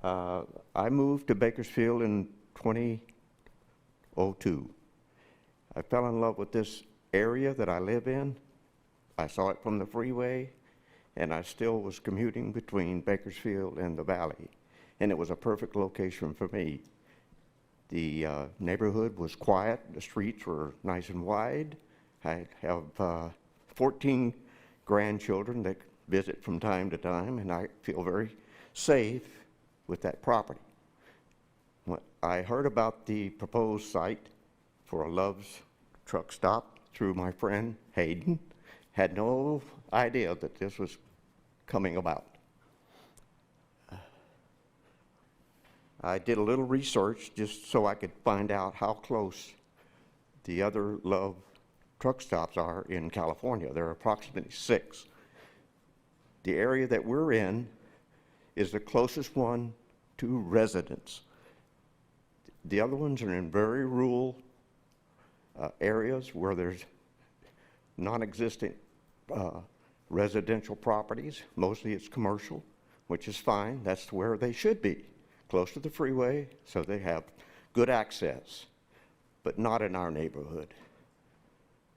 I moved to Bakersfield in 2002. I fell in love with this area that I live in. I saw it from the freeway, and I still was commuting between Bakersfield and the Valley, and it was a perfect location for me. The neighborhood was quiet. The streets were nice and wide. I have 14 grandchildren that visit from time to time, and I feel very safe with that property. When I heard about the proposed site for a Love's truck stop through my friend Hayden. Had no idea that this was coming about. I did a little research just so I could find out how close the other Love truck stops are in California. There are approximately 6. The area that we're in is the closest one to residents. The other ones are in very rural areas where there's non-existent residential properties. Mostly it's commercial, which is fine. That's where they should be, close to the freeway, so they have good access, but not in our neighborhood.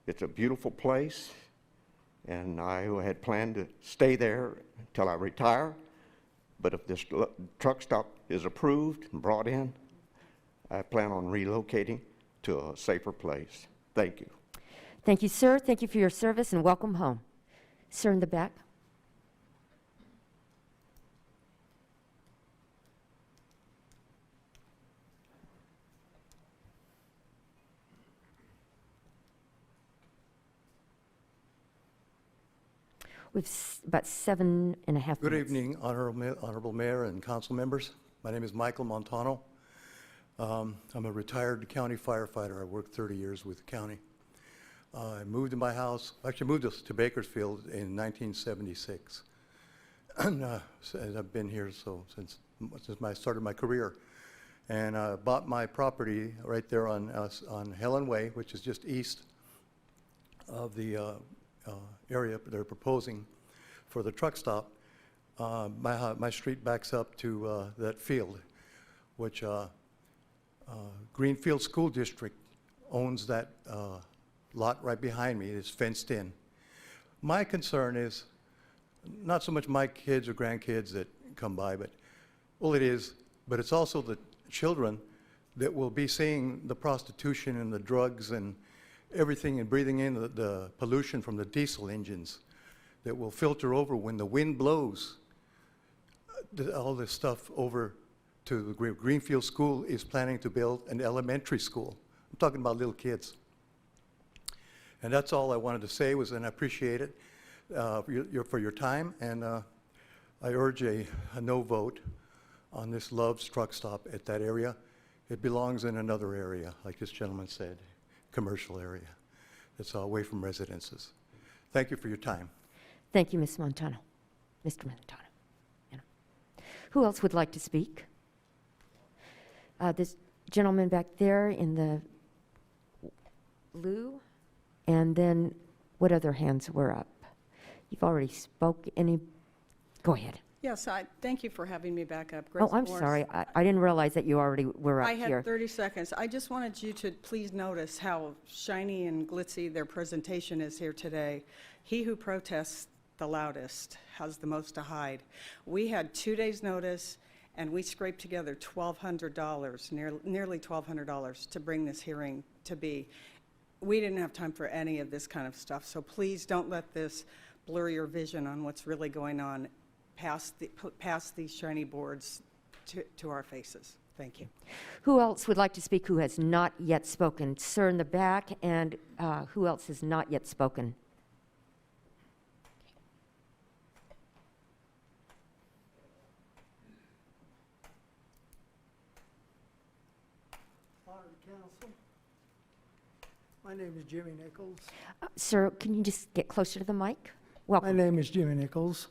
It's a beautiful place, and I had planned to stay there until I retire, but if this truck stop is approved and brought in, I plan on relocating to a safer place. Thank you. Thank you, sir. Thank you for your service, and welcome home. Sir in the back. We've about 7.5 minutes. Good evening, Honorable Mayor and council members. My name is Michael Montano. I'm a retired county firefighter. I worked 30 years with the county. I moved to my house, actually moved to Bakersfield in 1976. And I've been here since I started my career. And I bought my property right there on Helen Way, which is just east of the area they're proposing for the truck stop. My street backs up to that field, which Greenfield School District owns that lot right behind me. It's fenced in. My concern is not so much my kids or grandkids that come by, but, well, it is, but it's also the children that will be seeing the prostitution and the drugs and everything and breathing in the pollution from the diesel engines that will filter over when the wind blows. All this stuff over to the Greenfield School is planning to build an elementary school. I'm talking about little kids. And that's all I wanted to say was, and I appreciate it for your time, and I urge a no vote on this Love's truck stop at that area. It belongs in another area, like this gentleman said, commercial area that's away from residences. Thank you for your time. Thank you, Ms. Montano. Mr. Montano. Who else would like to speak? This gentleman back there in the blue, and then what other hands were up? You've already spoke. Go ahead. Yes, thank you for having me back up. Oh, I'm sorry. I didn't realize that you already were up I here. had 30 seconds. I just wanted you to please notice how shiny and glitzy their presentation is here today. He who protests the loudest has the most to hide. We had 2 days' notice, and we scraped together $1,200, nearly $1,200 to bring this hearing to be. We didn't have time for any of this kind of stuff, so please don't let this blur your vision on what's really going on past these shiny boards to our faces. Thank you. Who else would like to speak who has not yet spoken? Sir in the back, and who else has not yet spoken? Council. My name is Jimmy Nichols. Sir, can you just get closer to the mic? Welcome. My name is Jimmy Nichols.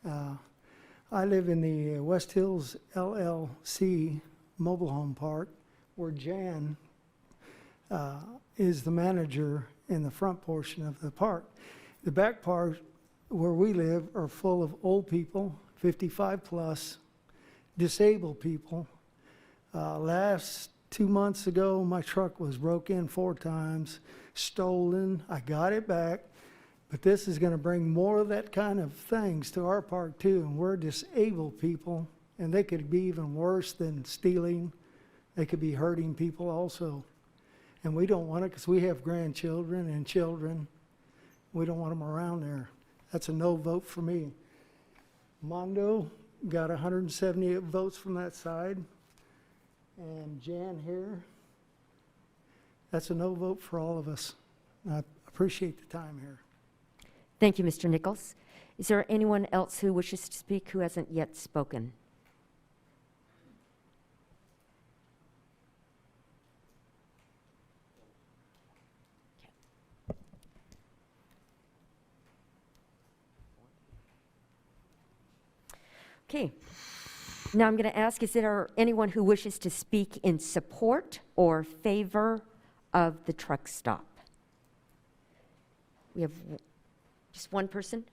I live in the West Hills LLC mobile home park, where Jan is the manager in the front portion of the park. The back part where we live are full of old people, 55 plus, disabled people. Last 2 months ago, my truck was broke in 4 times, stolen. I got it back, but this is going to bring more of that kind of things to our park too. And we're disabled people, and they could be even worse than stealing. They could be hurting people also. And we don't want it because we have grandchildren and children. We don't want them around there. That's a no vote for me. Mondo got 178 votes from that side. And Jan here, that's a no vote for all of us. I appreciate the time here. Thank you, Mr. Nichols. Is there anyone else who wishes to speak who hasn't yet spoken? Okay. Now I'm going to ask, is there anyone who wishes to speak in support or favor of the truck stop? We have just one person.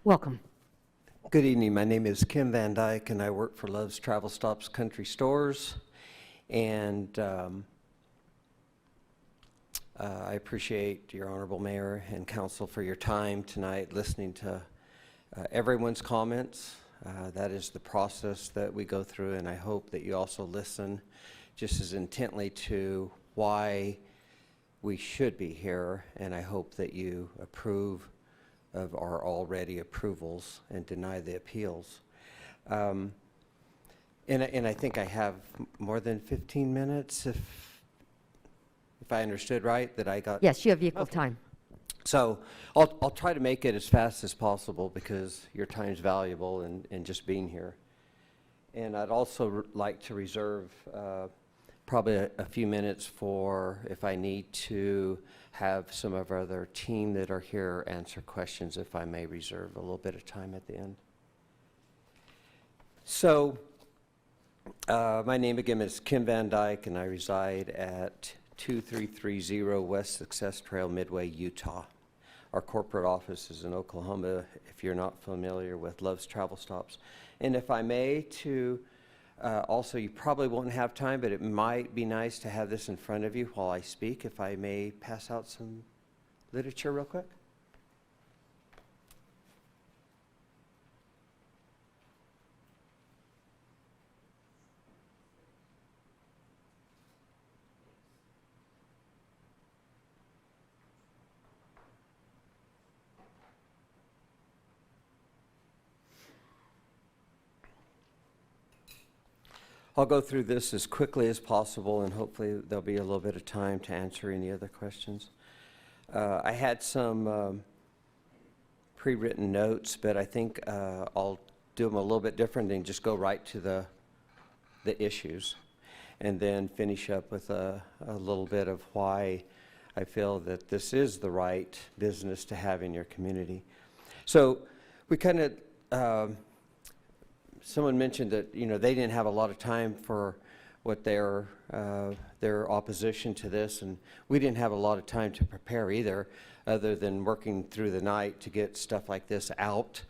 Welcome. Good evening. My name is Kim Van Dyke, and I work for Love's Travel Stops Country Stores. And I appreciate your Honorable Mayor and Council for your time tonight, listening to everyone's comments. That is the process that we go through, and I hope that you also listen just as intently to why we should be here, and I hope that you approve of our already approvals and deny the appeals. And I think I have more than 15 minutes, if I understood right, that I got. Yes, you have equal time. So I'll try to make it as fast as possible because your time is valuable in just being here. And I'd also like to reserve probably a few minutes for if I need to have some of our other team that are here answer questions, if I may reserve a little bit of time at the end. So my name again is Kim Van Dyke, and I reside at 2330 West Success Trail, Midway, Utah. Our corporate office is in Oklahoma, if you're not familiar with Love's Travel Stops. And if I may, to also, you probably won't have time, but it might be nice to have this in front of you while I speak. If I may pass out some literature real quick. I'll go through this as quickly as possible, and hopefully there'll be a little bit of time to answer any other questions. I had some pre-written notes, but I think I'll do them a little bit different and just go right to the issues, and then finish up with a little bit of why I feel that this is the right business to have in your community. So we kind of someone mentioned that, you know, they didn't have a lot of time for what their opposition to this, and we didn't have a lot of time to prepare either, other than working through the night to get stuff like this out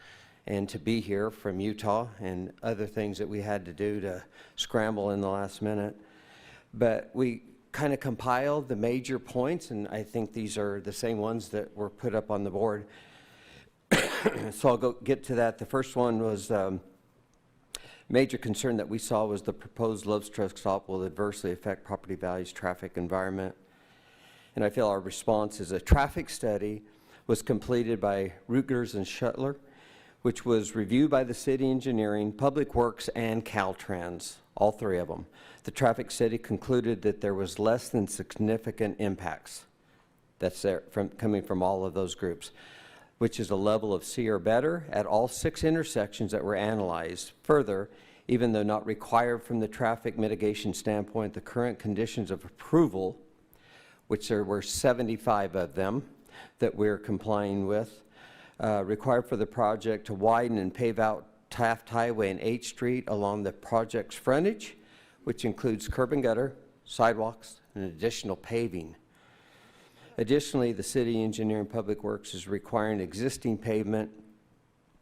and to be here from Utah and other things that we had to do to scramble in the last minute. But we kind of compiled the major points, and I think these are the same ones that were put up on the board. So I'll get to that. The first one was major concern that we saw was the proposed Love's truck stop will adversely affect property values, traffic, environment. And I feel our response is a traffic study was completed by Rutgers and Schuttler, which was reviewed by the city engineering, Public Works, and Caltrans, all three of them. The traffic study concluded that there was less than significant impacts. That's there coming from all of those groups, which is a level of C or better at all 6 intersections that were analyzed. Further, even though not required from the traffic mitigation standpoint, the current conditions of approval, which there were 75 of them that we're complying with, required for the project to widen and pave out Taft Highway and 8th Street along the project's frontage, which includes curb and gutter, sidewalks, and additional paving. Additionally, the city engineer and Public Works is requiring existing pavement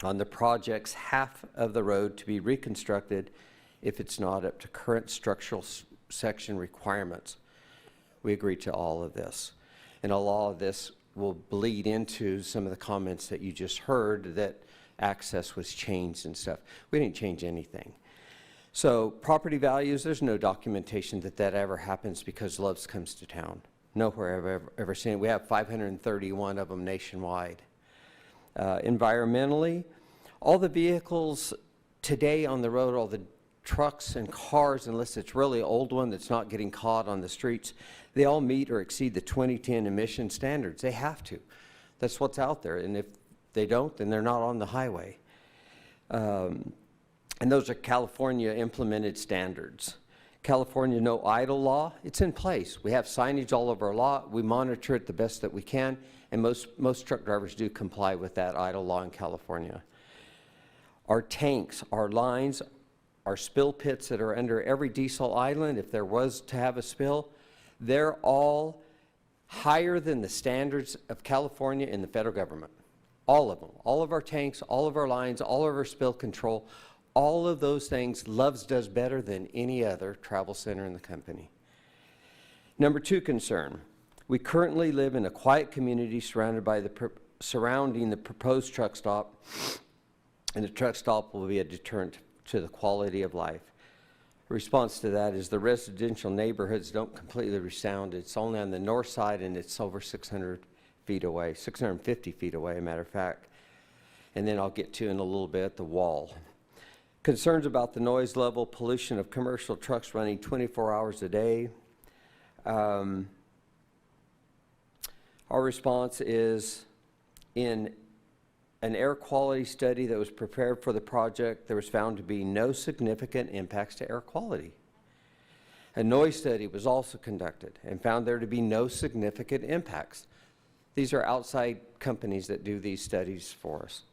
on the project's half of the road to be reconstructed if it's not up to current structural section requirements. We agree to all of this. And a lot of this will bleed into some of the comments that you just heard, that access was changed and stuff. We didn't change anything. So property values, there's no documentation that that ever happens because Love's comes to town. Nowhere I've ever seen it. We have 531 of them nationwide. Environmentally, all the vehicles today on the road, all the trucks and cars, unless it's really old one that's not getting caught on the streets, they all meet or exceed the 2010 emission standards. They have to. That's what's out there. And if they don't, then they're not on the highway. And those are California implemented standards. California no idle law, it's in place. We have signage all over our law. We monitor it the best that we can. And most truck drivers do comply with that idle law in California. Our tanks, our lines, our spill pits that are under every diesel island, if there was to have a spill, they're all higher than the standards of California and the federal government. All of them. All of our tanks, all of our lines, all of our spill control, all of those things Love's does better than any other travel center in the company. Number 2 concern. We currently live in a quiet community surrounding the proposed truck stop, and the truck stop will be a deterrent to the quality of life. The response to that is the residential neighborhoods don't completely resound. It's only on the north side, and it's over 600 feet away, 650 feet away, a matter of fact. And then I'll get to in a little bit the wall. Concerns about the noise level, pollution of commercial trucks running 24 hours a day. Our response is, in an air quality study that was prepared for the project, there was found to be no significant impacts to air quality. A noise study was also conducted and found there to be no significant impacts. These are outside companies that do these studies for us.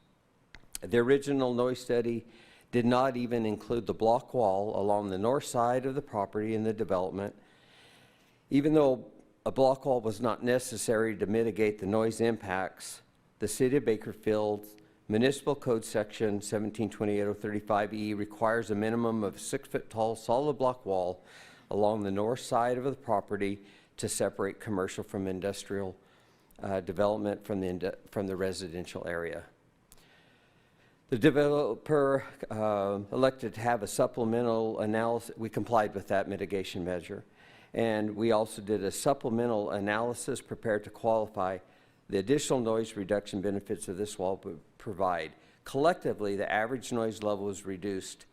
The original noise study did not even include the block wall along the north side of the property in the development. Even though a block wall was not necessary to mitigate the noise impacts, the City of Bakersfield Municipal Code Section 1728-035E requires a minimum of 6-foot-tall solid block wall along the north side of the property to separate commercial from industrial development from the residential area. The developer elected to have a supplemental analysis. We complied with that mitigation measure. And we also did a supplemental analysis prepared to qualify the additional noise reduction benefits of this wall would provide. Collectively, the average noise level was reduced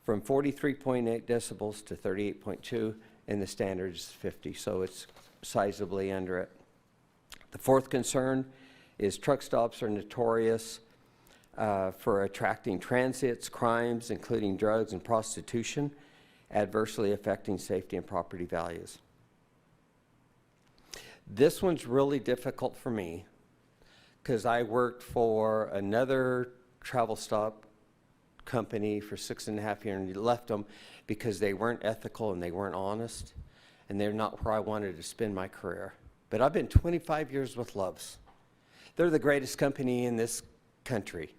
from 43.8 decibels to 38.2, and the standard is 50, so it's sizably under it. The 4th concern is truck stops are notorious for attracting transits, crimes, including drugs and prostitution, adversely affecting safety and property values. This one's really difficult for me because I worked for another travel stop company for 6.5 years and left them because they weren't ethical and they weren't honest, and they're not where I wanted to spend my career. But I've been 25 years with Love's. They're the greatest company in this country.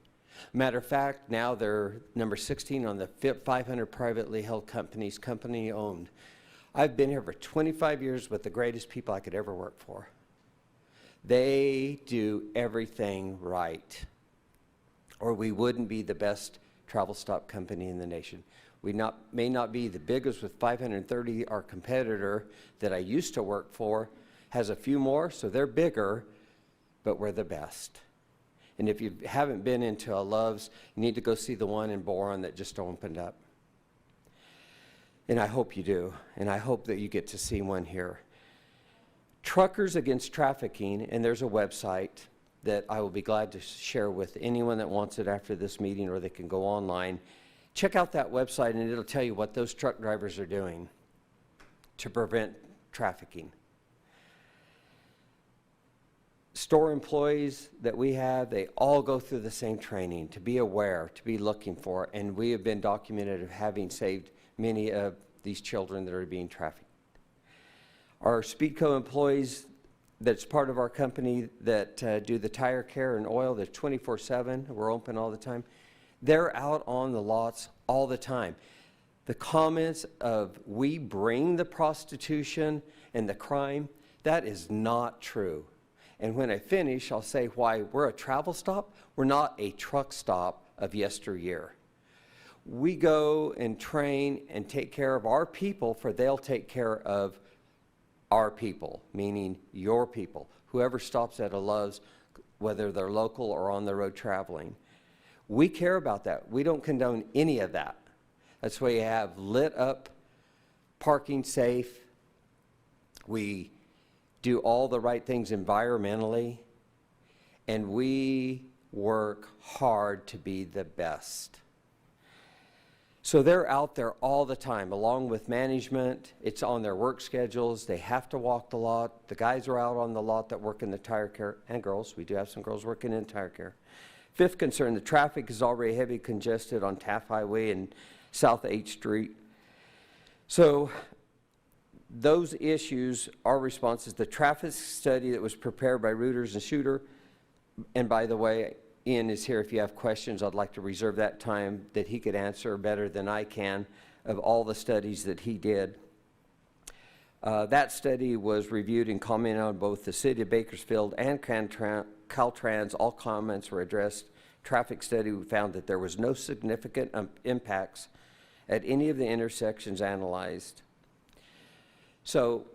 Matter of fact, now they're number 16 on the 500 privately held companies, company owned. I've been here for 25 years with the greatest people I could ever work for. They do everything right, or we wouldn't be the best travel stop company in the nation. We may not be the biggest with 530. Our competitor that I used to work for has a few more, so they're bigger, but we're the best. And if you haven't been into a Love's, you need to go see the one in Boron that just opened up. And I hope you do, and I hope that you get to see one here. Truckers Against Trafficking, and there's a website that I will be glad to share with anyone that wants it after this meeting, or they can go online. Check out that website, and it'll tell you what those truck drivers are doing to prevent trafficking. Store employees that we have, they all go through the same training to be aware, to be looking for, and we have been documented of having saved many of these children that are being trafficked. Our Speedco employees, that's part of our company that do the tire care and oil, they're 24/7, we're open all the time. They're out on the lots all the time. The comments of we bring the prostitution and the crime, that is not true. And when I finish, I'll say why we're a travel stop. We're not a truck stop of yesteryear. We go and train and take care of our people, for they'll take care of our people, meaning your people, whoever stops at a Love's, whether they're local or on the road traveling. We care about that. We don't condone any of that. That's why you have lit up, parking safe. We do all the right things environmentally, and we work hard to be the best. So they're out there all the time, along with management. It's on their work schedules. They have to walk the lot. The guys are out on the lot that work in the tire care, and girls. We do have some girls working in tire care. Fifth concern, the traffic is already heavy congested on Taft Highway and South 8th Street. So those issues, our response is the traffic study that was prepared by Reuters and Shooter, and by the way, Ian is here if you have questions. I'd like to reserve that time that he could answer better than I can of all the studies that he did. That study was reviewed and commented on both the City of Bakersfield and Caltrans. All comments were addressed. Traffic study found that there was no significant impacts at any of the intersections analyzed. So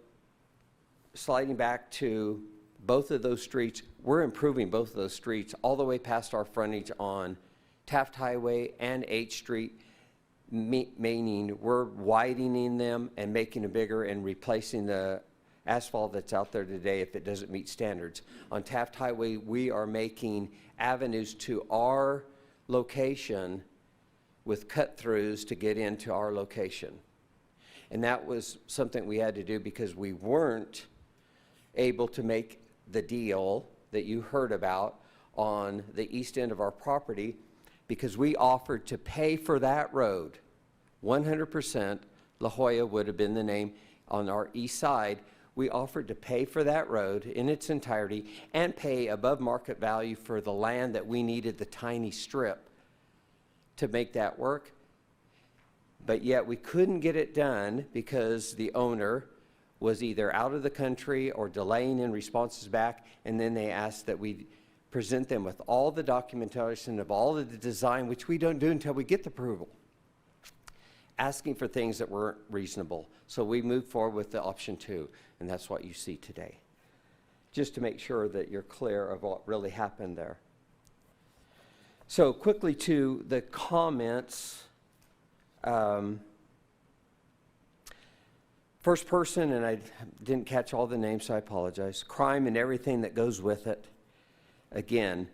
sliding back to both of those streets, we're improving both of those streets all the way past our frontage on Taft Highway and 8th Street, meaning we're widening them and making them bigger and replacing the asphalt that's out there today if it doesn't meet standards. On Taft Highway, we are making avenues to our location with cut-throughs to get into our location. And that was something we had to do because we weren't able to make the deal that you heard about on the east end of our property because we offered to pay for that road 100%. La Jolla would have been the name on our east side. We offered to pay for that road in its entirety and pay above market value for the land that we needed, the tiny strip, to make that work. But yet we couldn't get it done because the owner was either out of the country or delaying in responses back, and then they asked that we present them with all the documentation of all of the design, which we don't do until we get the approval, asking for things that weren't reasonable. So we moved forward with the option 2, and that's what you see today. Just to make sure that you're clear of what really happened there. So quickly to the comments. First person, and I didn't catch all the names, so I apologize. Crime and everything that goes with it. Again,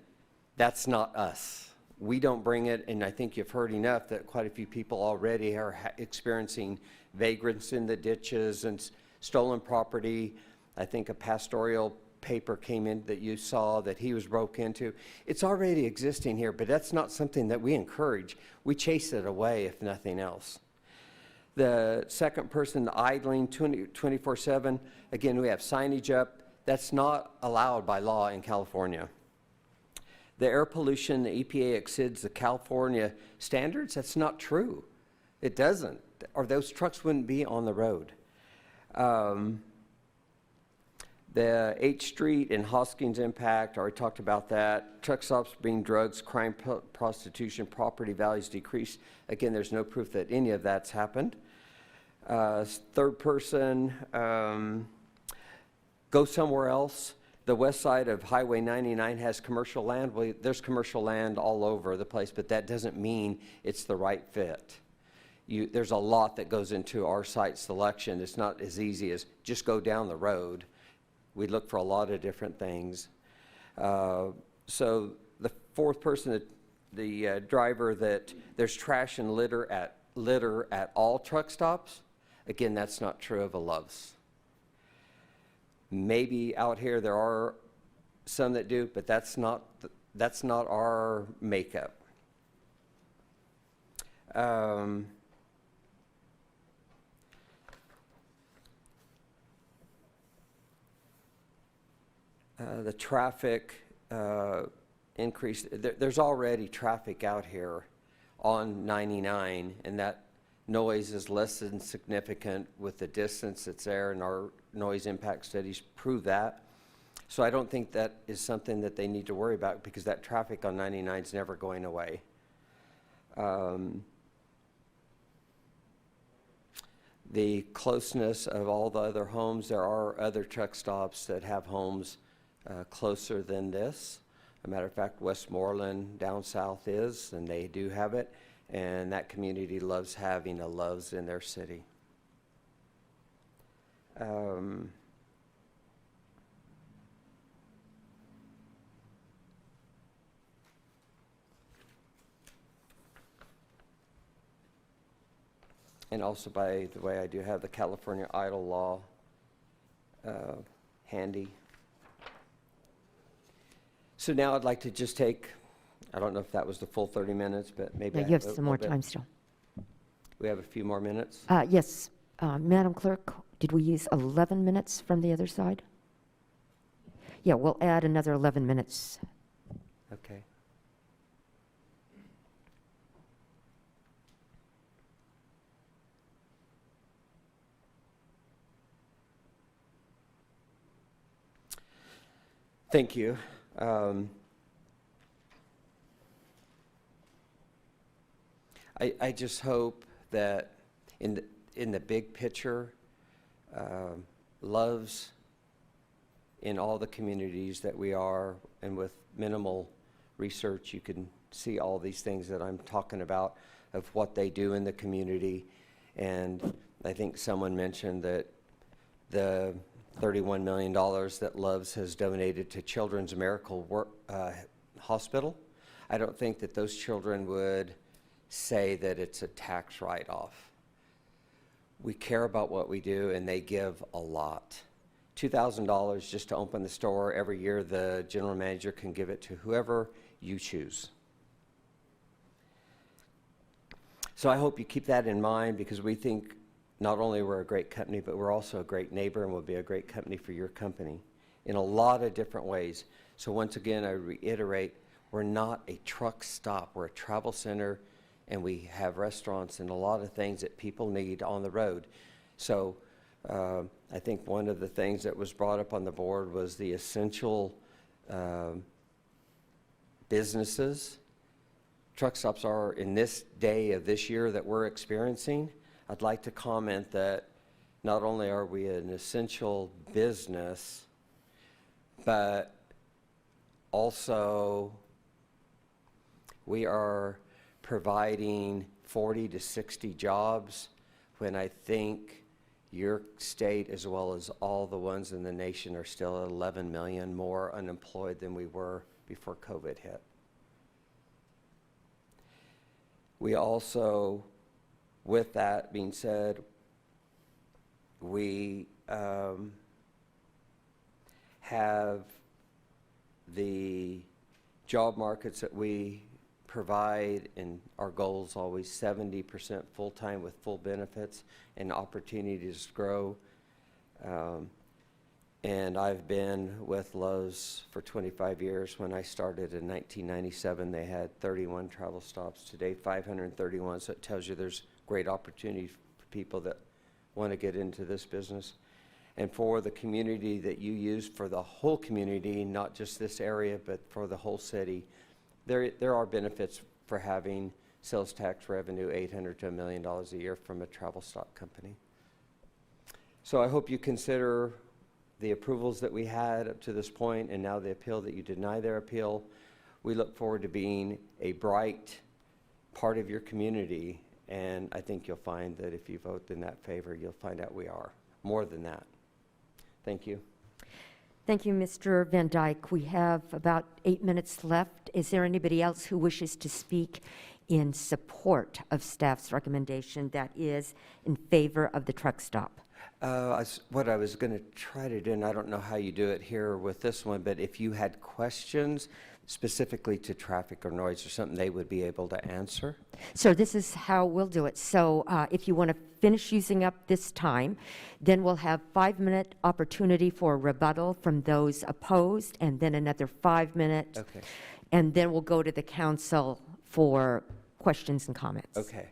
that's not us. We don't bring it, and I think you've heard enough that quite a few people already are experiencing vagrants in the ditches and stolen property. I think a pastoral paper came in that you saw that he was broke into. It's already existing here, but that's not something that we encourage. We chase it away, if nothing else. The second person, idling 24/7, again, we have signage up. That's not allowed by law in California. The air pollution, the EPA exceeds the California standards. That's not true. It doesn't, or those trucks wouldn't be on the road. The 8th Street and Hoskins impact, I already talked about that. Truck stops being drugs, crime, prostitution, property values decrease. Again, there's no proof that any of that's happened. Third person, go somewhere else. The west side of Highway 99 has commercial land. Well, there's commercial land all over the place, but that doesn't mean it's the right fit. There's a lot that goes into our site selection. It's not as easy as just go down the road. We look for a lot of different things. So the fourth person, the driver, that there's trash and litter at all truck stops. Again, that's not true of a Love's. Maybe out here there are some that do, but that's not our makeup. The traffic increase, there's already traffic out here on 99, and that noise is less than significant with the distance that's there, and our noise impact studies prove that. So I don't think that is something that they need to worry about because that traffic on 99 is never going away. The closeness of all the other homes, there are other truck stops that have homes closer than this. As a matter of fact, Westmoreland down south is, and they do have it. and that community loves having a Love's in their city. And also, by the way, I do have the California Idle law handy. So now I'd like to just take, I don't know if that was the full 30 minutes, but maybe Yeah, I you have a some more little bit. time still. We have a few more minutes? Yes, Madam Clerk, did we use 11 minutes from the other side? Yeah, we'll add another 11 minutes. Okay. Thank you. I just hope that in the big picture, Love's in all the communities that we are, and with minimal research, you can see all these things that I'm talking about of what they do in the community. And I think someone mentioned that the $31 million that Love's has donated to Children's Miracle Hospital, I don't think that those children would say that it's a tax write-off. We care about what we do, and they give a lot. $2,000 just to open the store. Every year, the general manager can give it to whoever you choose. So I hope you keep that in mind, because we think not only we're a great company, but we're also a great neighbor, and we'll be a great company for your company in a lot of different ways. So once again, I reiterate, we're not a truck stop. We're a travel center, and we have restaurants and a lot of things that people need on the road. So I think one of the things that was brought up on the board was the essential businesses. Truck stops are, in this day of this year that we're experiencing, I'd like to comment that not only are we an essential business, but also we are providing 40 to 60 jobs, when I think your state, as well as all the ones in the nation, are still 11 million more unemployed than we were before COVID hit. We also, with that being said, we have the job markets that we provide, and our goal is always 70% full-time with full benefits and opportunities to grow. And I've been with Lowe's for 25 years. When I started in 1997, they had 31 travel stops. Today, 531, so it tells you there's great opportunity for people that want to get into this business. And for the community that you use, for the whole community, not just this area, but for the whole city, there are benefits for having sales tax revenue $800 to $1 million a year from a travel stock company. So I hope you consider the approvals that we had up to this point, and now the appeal that you deny their appeal. We look forward to being a bright part of your community, and I think you'll find that if you vote in that favor, you'll find out we are more than that. Thank you. Thank you, Mr. Van Dyke. We have about 8 minutes left. Is there anybody else who wishes to speak in support of staff's recommendation that is in favor of the truck stop? What I was going to try to do, and I don't know how you do it here with this one, but if you had questions specifically to traffic or noise or something, they would be able to answer. So this is how we'll do it. So if you want to finish using up this time, then we'll have 5-minute opportunity for rebuttal from those opposed, and then another 5 minutes. Okay. And then we'll go to the council for questions and comments. Okay,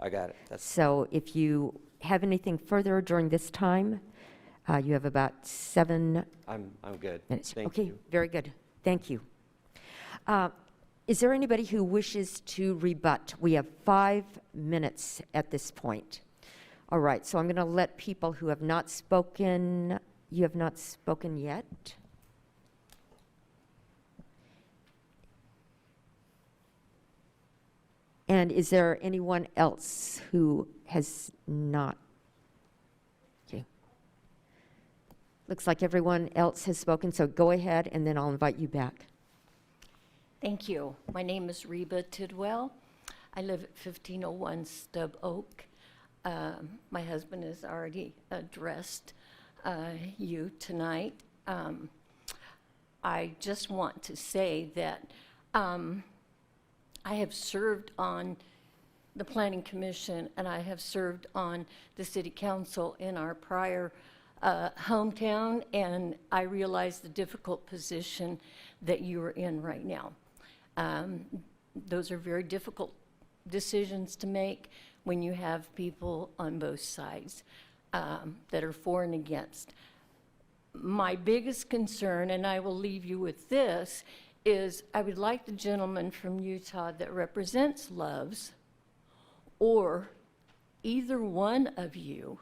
I got it. So if you have anything further during this time, you have about 7 I'm good. minutes. Thank Okay, you. very good. Thank you. Is there anybody who wishes to rebut? We have 5 minutes at this point. All right, so I'm going to let people who have not spoken, you have not spoken yet. And is there anyone else who has not? Okay. Looks like everyone else has spoken, so go ahead, and then I'll invite you back. Thank you. My name is Reba Tidwell. I live at 1501 Stub Oak. My husband has already addressed you tonight. I just want to say that I have served on the Planning Commission and I have served on the City Council in our prior hometown, and I realize the difficult position that you are in right now. Those are very difficult decisions to make when you have people on both sides that are for and against. My biggest concern, and I will leave you with this, is I would like the gentleman from Utah that represents Loves, or either one of you,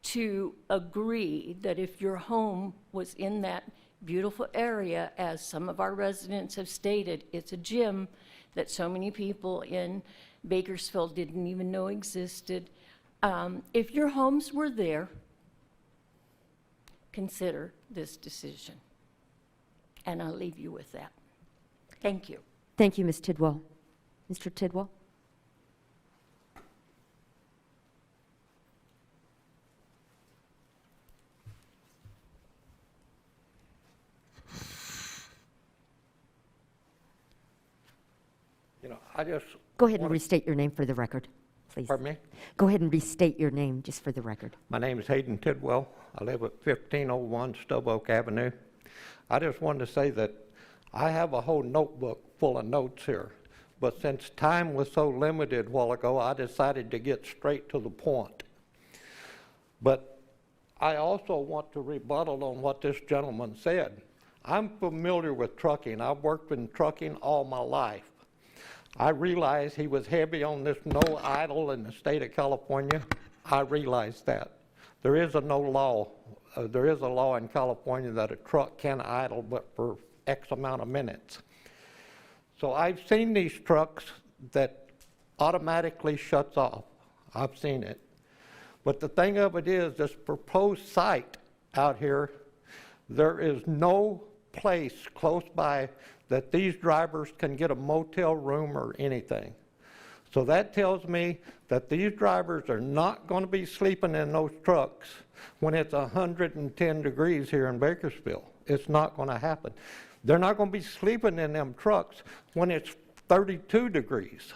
to agree that if your home was in that beautiful area, as some of our residents have stated, it's a gym that so many people in Bakersfield didn't even know existed. If your homes were there, consider this decision. And I'll leave you with that. Thank you. Thank you, Ms. Tidwell. Mr. Tidwell? You know, I just... Go ahead and restate your name for the record, please. Pardon me? Go ahead and restate your name just for the record. My name is Hayden Tidwell. I live at 1501 Stub Oak Avenue. I just wanted to say that I have a whole notebook full of notes here, but since time was so limited a while ago, I decided to get straight to the point. But I also want to rebuttal on what this gentleman said. I'm familiar with trucking. I've worked in trucking all my life. I realize he was heavy on this no idle in the state of California. I realize that. There is a no law. There is a law in California that a truck can idle but for X amount of minutes. So I've seen these trucks that automatically shuts off. I've seen it. But the thing of it is, this proposed site out here, there is no place close by that these drivers can get a motel room or anything. So that tells me that these drivers are not going to be sleeping in those trucks when it's 110 degrees here in Bakersfield. It's not going to happen. They're not going to be sleeping in them trucks when it's 32 degrees.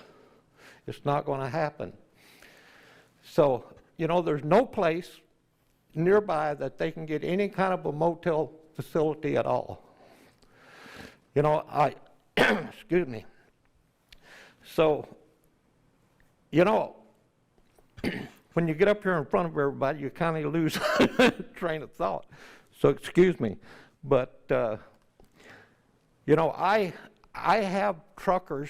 It's not going to happen. So, you know, there's no place nearby that they can get any kind of a motel facility at all. You know, excuse me. So, you know, when you get up here in front of everybody, you kind of lose train of thought. So excuse me. But, you know, I have truckers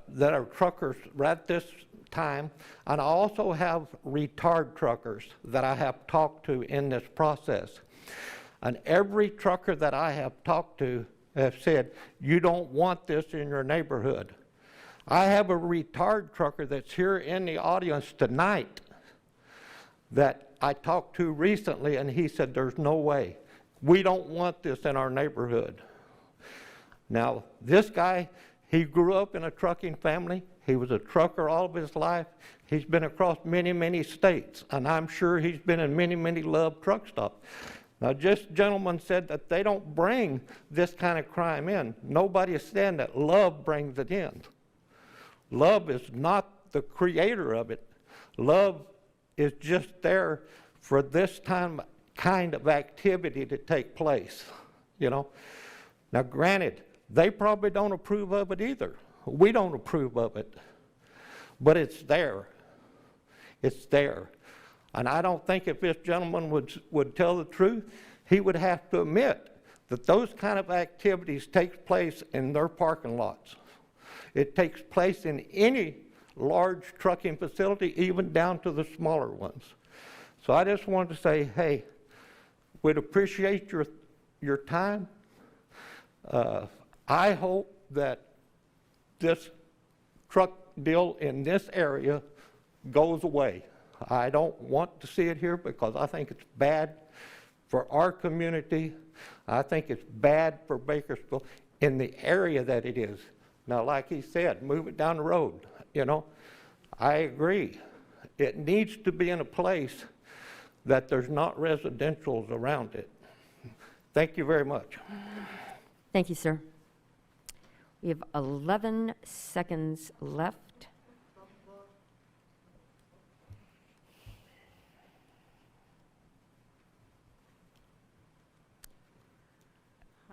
that are truckers right at this time, and I also have retard truckers that I have talked to in this process. And every trucker that I have talked to have said, you don't want this in your neighborhood. I have a retard trucker that's here in the audience tonight that I talked to recently, and he said, there's no way. We don't want this in our neighborhood. Now, this guy, he grew up in a trucking family. He was a trucker all of his life. He's been across many, many states, and I'm sure he's been in many, many Love truck stops. Now, this gentleman said that they don't bring this kind of crime in. Nobody is saying that Love brings it in. Love is not the creator of it. Love is just there for this kind of activity to take place, you know. Now, granted, they probably don't approve of it either. We don't approve of it. But it's there. It's there. And I don't think if this gentleman would tell the truth, he would have to admit that those kind of activities take place in their parking lots. It takes place in any large trucking facility, even down to the smaller ones. So I just wanted to say, hey, we'd appreciate your time. I hope that this truck deal in this area goes away. I don't want to see it here because I think it's bad for our community. I think it's bad for Bakersfield in the area that it is. Now, like he said, move it down the road, you know. I agree. It needs to be in a place that there's not residentials around it. Thank you very much. Thank you, sir. We have 11 seconds left.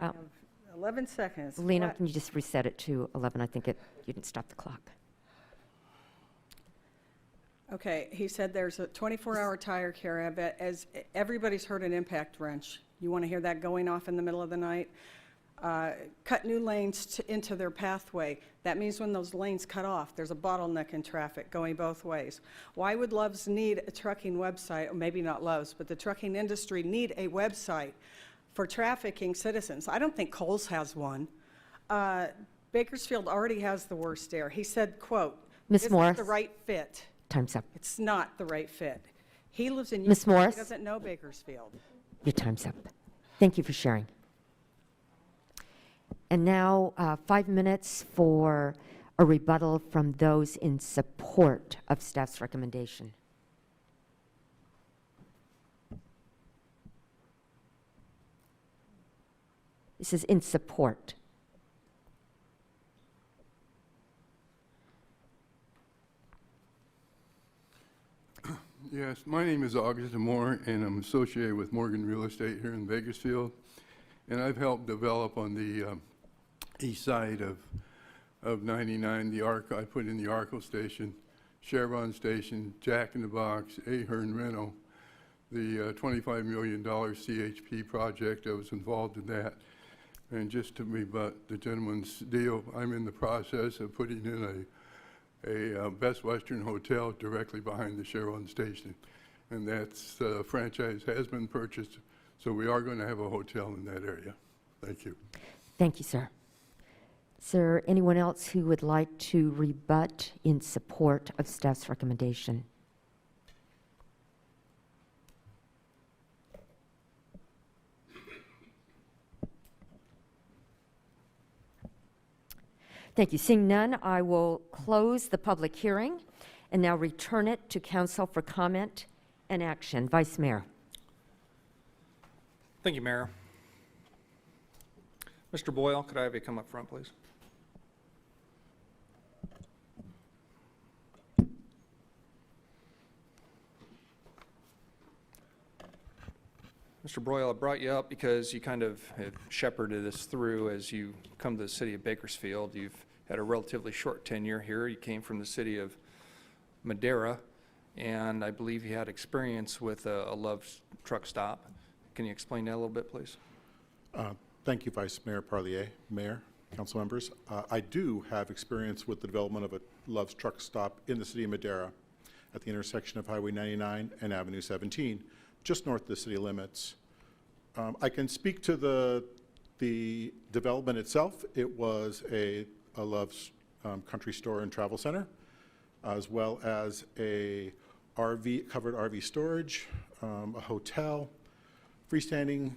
I have 11 seconds. Lena, What- can you just reset it to 11? I think you didn't stop the clock. Okay, he said there's a 24-hour tire care. I bet as everybody's heard an impact wrench. You want to hear that going off in the middle of the night? Cut new lanes into their pathway. That means when those lanes cut off, there's a bottleneck in traffic going both ways. Why would Love's need a trucking website? Or maybe not Love's, but the trucking industry need a website for trafficking citizens. I don't think Kohl's has one. Bakersfield already has the worst air. He said, quote, Ms. "This Morris? is the right fit." Time's up. It's not the right fit. He lives in Ms. Utah. Morris? He doesn't know Bakersfield. Your time's up. Thank you for sharing. And now, 5 minutes for a rebuttal from those in support of staff's recommendation. This is in support. Yes, my name is August Moore, and I'm associated with Morgan Real Estate here in Bakersfield. And I've helped develop on the east side of 99, the Arco. I put in the Arco Station, Chevron Station, Jack in the Box, Ahern Rental, the $25 million CHP project. I was involved in that. And just to rebut the gentleman's deal, I'm in the process of putting in a Best Western Hotel directly behind the Chevron Station. And that's, franchise has been purchased, so we are going to have a hotel in that area. Thank you. Thank you, sir. Is there anyone else who would like to rebut in support of staff's recommendation? Thank you. Seeing none, I will close the public hearing and now return it to council for comment and action. Vice Mayor. Thank you, Mayor. Mr. Boyle, could I have you come up front, please? Mr. Boyle, I brought you up because you kind of have shepherded us through as you come to the city of Bakersfield. You've had a relatively short tenure here. You came from the city of Madera, and I believe you had experience with a Love's truck stop. Can you explain that a little bit, please? Thank you, Vice Mayor Parlier, Mayor, council members. I do have experience with the development of a Love's truck stop in the city of Madera at the intersection of Highway 99 and Avenue 17, just north of the city limits. I can speak to the development itself. It was a Love's country store and travel center, as well as a covered RV storage, a hotel, freestanding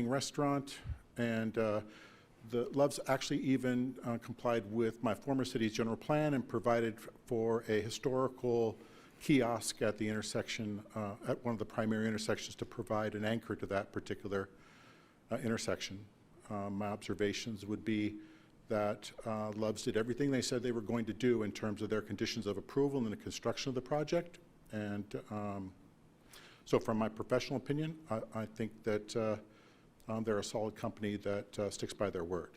restaurant, and the Love's actually even complied with my former city's general plan and provided for a historical kiosk at the intersection, at one of the primary intersections, to provide an anchor to that particular intersection. My observations would be that Love's did everything they said they were going to do in terms of their conditions of approval and the construction of the project. And so from my professional opinion, I think that they're a solid company that sticks by their word.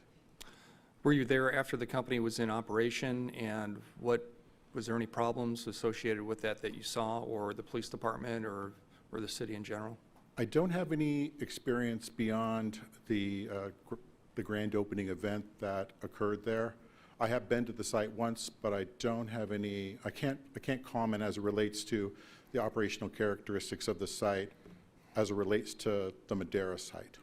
Were you there after the company was in operation, and was there any problems associated with that you saw, or the police department, or the city in general? I don't have any experience beyond the grand opening event that occurred there. I have been to the site once, but I don't have any, I can't comment as it relates to the operational characteristics of the site as it relates to the Madera site.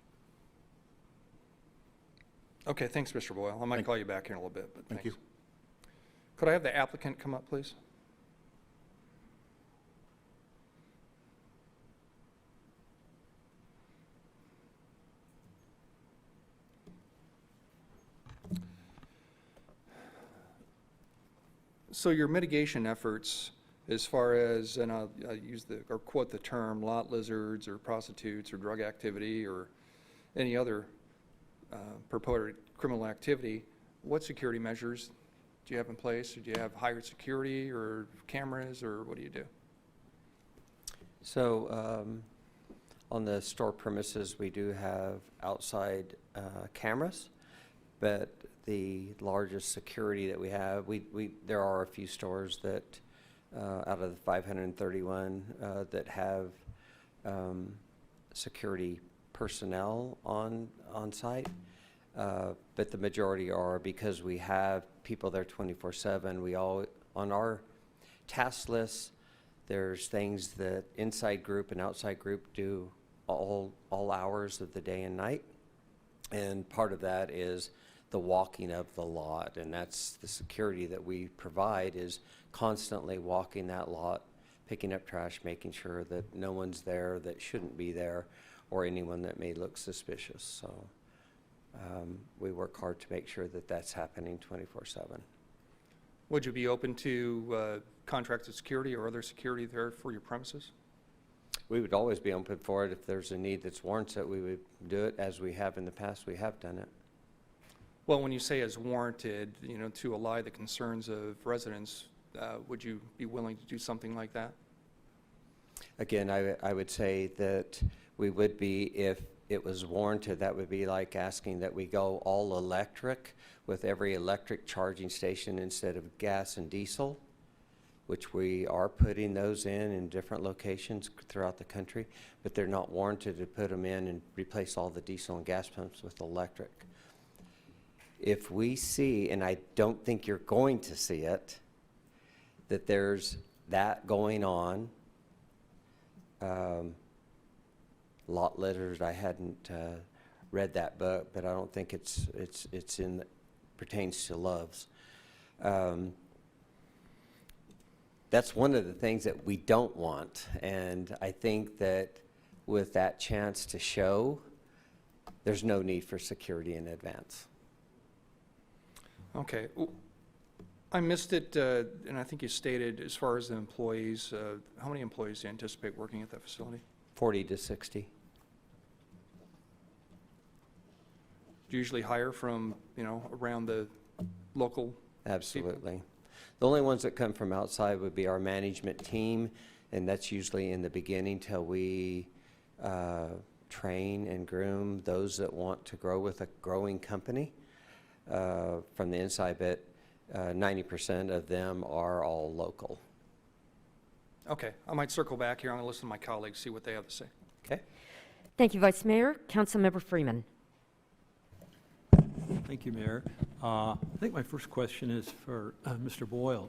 Okay, thanks, Mr. Boyle. I might call you back here in a little bit, but Thank thanks. you. Could I have the applicant come up, please? So your mitigation efforts, as far as, and I'll use or quote the term, lot lizards or prostitutes or drug activity or any other purported criminal activity, what security measures do you have in place? Or do you have higher security or cameras, or what do you do? So on the store premises, we do have outside cameras, but the largest security that we have, there are a few stores that, out of the 531, that have security personnel on site. But the majority are, because we have people there 24/7. On our task list, there's things that inside group and outside group do all hours of the day and night. And part of that is the walking of the lot, and that's the security that we provide, is constantly walking that lot, picking up trash, making sure that no one's there that shouldn't be there, or anyone that may look suspicious. So we work hard to make sure that that's happening 24/7. Would you be open to contracted security or other security there for your premises? We would always be open for it. If there's a need that's warranted, we would do it. As we have in the past, we have done it. Well, when you say as warranted, to allay the concerns of residents, would you be willing to do something like that? Again, I would say that we would be, if it was warranted. That would be like asking that we go all electric with every electric charging station instead of gas and diesel, which we are putting those in different locations throughout the country, but they're not warranted to put them in and replace all the diesel and gas pumps with electric. If we see, and I don't think you're going to see it, that there's that going on, lot lizards, I hadn't read that book, but I don't think it's pertains to loves. That's one of the things that we don't want, and I think that with that chance to show, there's no need for security in advance. Okay. I missed it, and I think you stated, as far as the employees, how many employees do you anticipate working at that facility? 40 to 60. Do you usually hire from, around the local? Absolutely. People? The only ones that come from outside would be our management team, and that's usually in the beginning till we train and groom those that want to grow with a growing company from the inside, but 90% of them are all local. Okay, I might circle back here. I'm going to listen to my colleagues, see what they have to say. Okay. Thank you, Vice Mayor. Councilmember Freeman. Thank you, Mayor. I think my first question is for Mr. Boyle.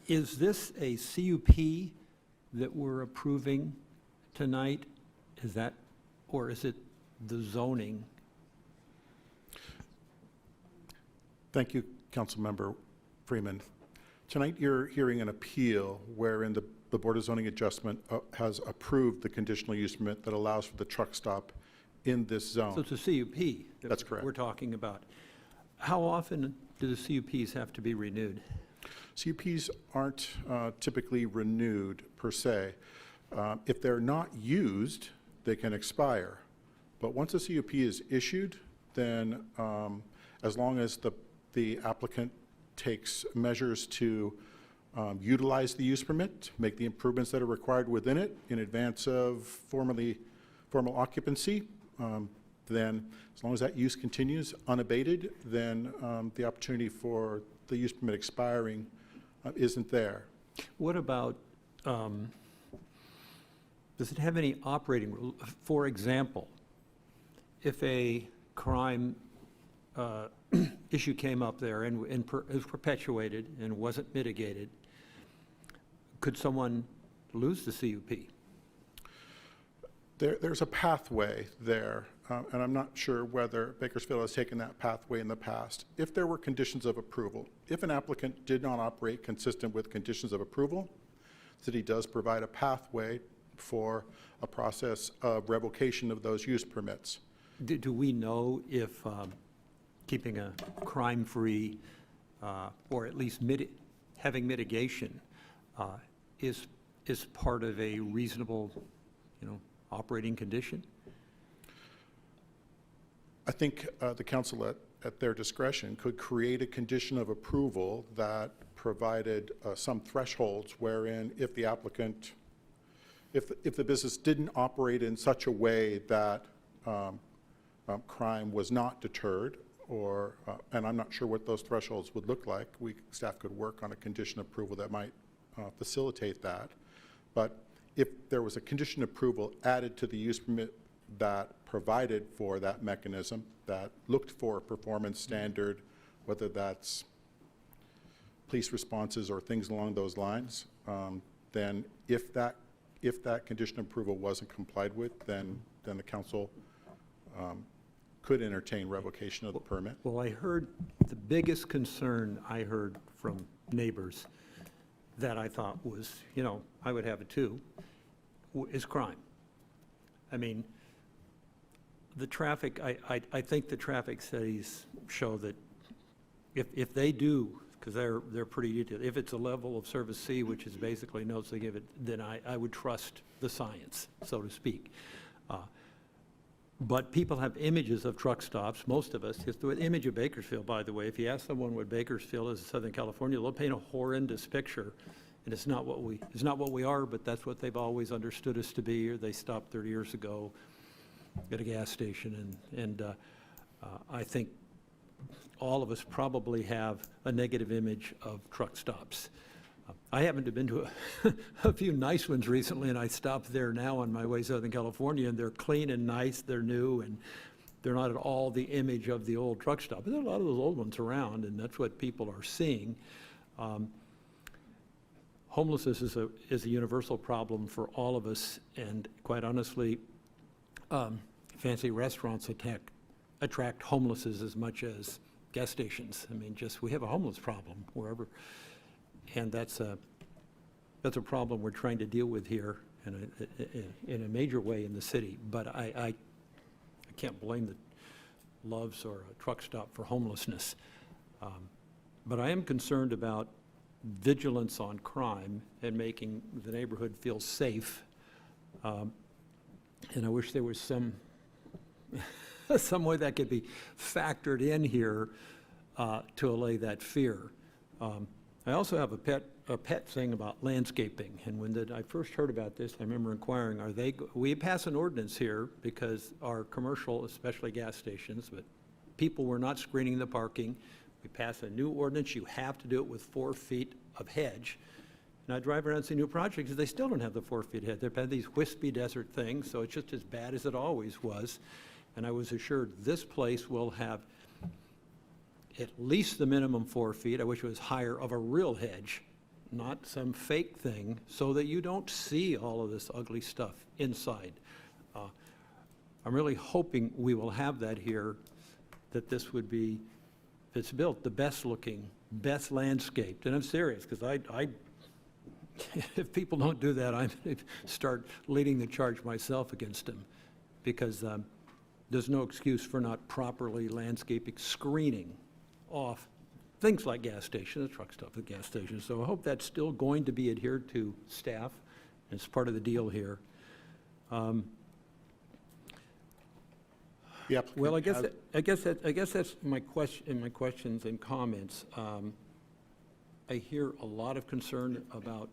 Is this a CUP that we're approving tonight? Is that, or is it the zoning? Thank you, Councilmember Freeman. Tonight you're hearing an appeal wherein the Board of Zoning Adjustment has approved the conditional use permit that allows for the truck stop in this zone. So it's a CUP. That's correct. We're talking about. How often do the CUPs have to be renewed? CUPs aren't typically renewed per se. If they're not used, they can expire. But once a CUP is issued, then as long as the applicant takes measures to utilize the use permit, make the improvements that are required within it in advance of formal occupancy, then as long as that use continues unabated, then the opportunity for the use permit expiring isn't there. What about, does it have any operating rule? For example, if a crime issue came up there and is perpetuated and wasn't mitigated, could someone lose the CUP? There's a pathway there, and I'm not sure whether Bakersfield has taken that pathway in the past. If there were conditions of approval, if an applicant did not operate consistent with conditions of approval, the city does provide a pathway for a process of revocation of those use permits. Do we know if keeping a crime-free, or at least having mitigation, is part of a reasonable, operating condition? I think the council at their discretion could create a condition of approval that provided some thresholds wherein if the applicant, if the business didn't operate in such a way that crime was not deterred, or, and I'm not sure what those thresholds would look like. Staff could work on a condition of approval that might facilitate that. But if there was a condition of approval added to the use permit that provided for that mechanism, that looked for a performance standard, whether that's police responses or things along those lines, then if that condition of approval wasn't complied with, then the council could entertain revocation of the permit. Well, I heard the biggest concern I heard from neighbors that I thought was, I would have it too, is crime. I mean, the traffic, I think the traffic studies show that if they do, because they're pretty detailed, if it's a level of service C, which is basically notes they give it, then I would trust the science, so to speak. But people have images of truck stops, most of us. Just the image of Bakersfield, by the way, if you ask someone what Bakersfield is in Southern California, they'll paint a horrendous picture. And it's not what we are, but that's what they've always understood us to be. Or they stopped 30 years ago at a gas station. And I think all of us probably have a negative image of truck stops. I happen to have been to a few nice ones recently, and I stopped there now on my way to Southern California, and they're clean and nice, they're new, and they're not at all the image of the old truck stop. But there are a lot of those old ones around, and that's what people are seeing. Homelessness is a universal problem for all of us, and quite honestly, fancy restaurants attract homelesses as much as gas stations. I mean, we have a homeless problem wherever. And that's a problem we're trying to deal with here in a major way in the city. But I can't blame the Loves or a truck stop for homelessness. But I am concerned about vigilance on crime and making the neighborhood feel safe. And I wish there was some way that could be factored in here to allay that fear. I also have a pet thing about landscaping, and when I first heard about this, I remember inquiring, we pass an ordinance here because our commercial, especially gas stations, but people were not screening the parking. We pass a new ordinance, you have to do it with 4 feet of hedge. And I drive around and see new projects, and they still don't have the 4 feet hedge. They've had these wispy desert things, so it's just as bad as it always was. And I was assured this place will have at least the minimum 4 feet, I wish it was higher, of a real hedge, not some fake thing, so that you don't see all of this ugly stuff inside. I'm really hoping we will have that here, that this would be, if it's built, the best looking, best landscaped. And I'm serious, because if people don't do that, I'm going to start leading the charge myself against them, because there's no excuse for not properly landscaping, screening off things like gas stations, truck stop at gas stations. So I hope that's still going to be adhered to, staff. It's part of the deal here. Well, I guess that's my questions and comments. I hear a lot of concern about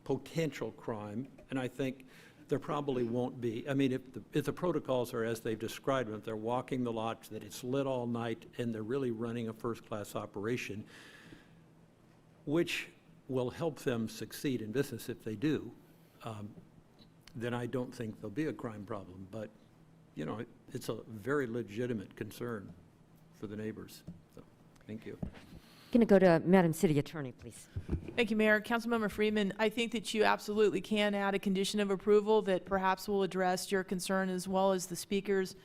potential crime, and I think there probably won't be. I mean, if the protocols are as they've described them, if they're walking the lots, that it's lit all night, and they're really running a first-class operation, which will help them succeed in business if they do, then I don't think there'll be a crime problem. But, it's a very legitimate concern for the neighbors. So, thank you. Going to go to Madam City Attorney, please. Thank you, Mayor. Councilmember Freeman, I think that you absolutely can add a condition of approval that perhaps will address your concern as well as the speakers.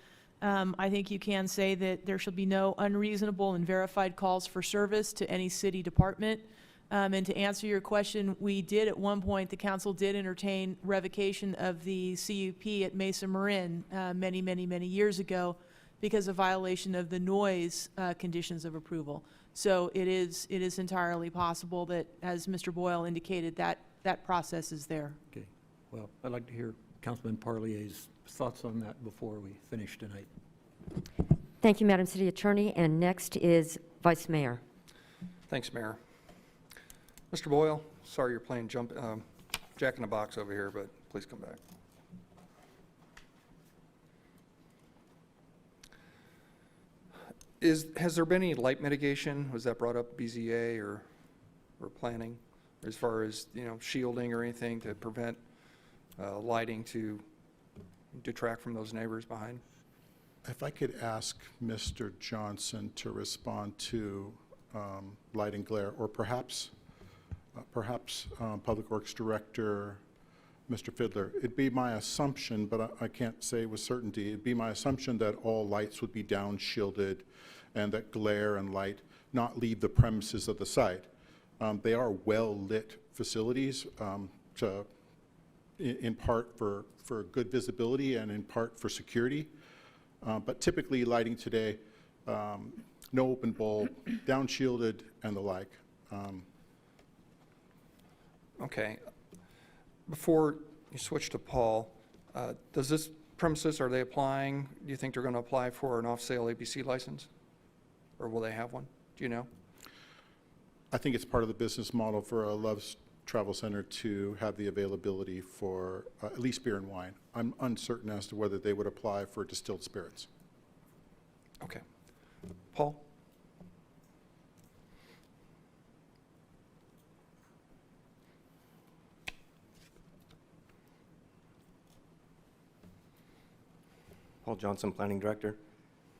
I think you can say that there shall be no unreasonable and verified calls for service to any city department. And to answer your question, we did at one point, the council did entertain revocation of the CUP at Mesa Marin many years ago because of violation of the noise conditions of approval. So it is entirely possible that, as Mr. Boyle indicated, that process is there. Okay, well, I'd like to hear Councilman Parlier's thoughts on that before we finish tonight. Thank you, Madam City Attorney. And next is Vice Mayor. Thanks, Mayor. Mr. Boyle, sorry you're playing Jack in the Box over here, but please come back. Has there been any light mitigation? Was that brought up BZA or planning as far as, shielding or anything to prevent lighting to detract from those neighbors behind? If I could ask Mr. Johnson to respond to light and glare, or perhaps Public Works Director, Mr. Fiddler. It'd be my assumption, but I can't say with certainty, it'd be my assumption that all lights would be down shielded and that glare and light not leave the premises of the site. They are well-lit facilities, in part for good visibility and in part for security. But typically lighting today, no open bulb, down shielded and the like. Okay. Before you switch to Paul, does this premises, are they applying, do you think they're going to apply for an off-sale ABC license? Or will they have one? Do you know? I think it's part of the business model for a Love's Travel Center to have the availability for at least beer and wine. I'm uncertain as to whether they would apply for distilled spirits. Okay. Paul? Paul Johnson, Planning Director.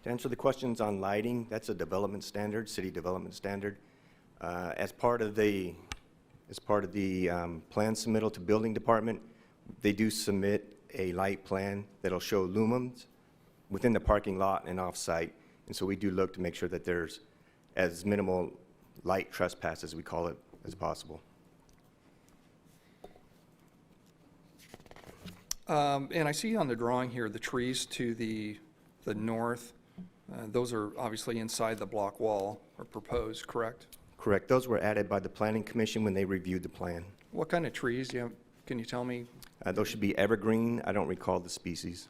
To answer the questions on lighting, that's a development standard, city development standard. As part of the plan submittal to Building Department, they do submit a light plan that'll show lumens within the parking lot and off-site. And so we do look to make sure that there's as minimal light trespass, as we call it, as possible. And I see on the drawing here, the trees to the north, those are obviously inside the block wall or proposed, correct? Correct. Those were added by the Planning Commission when they reviewed the plan. What kind of trees do you have? Can you tell me? Those should be evergreen. I don't recall the species.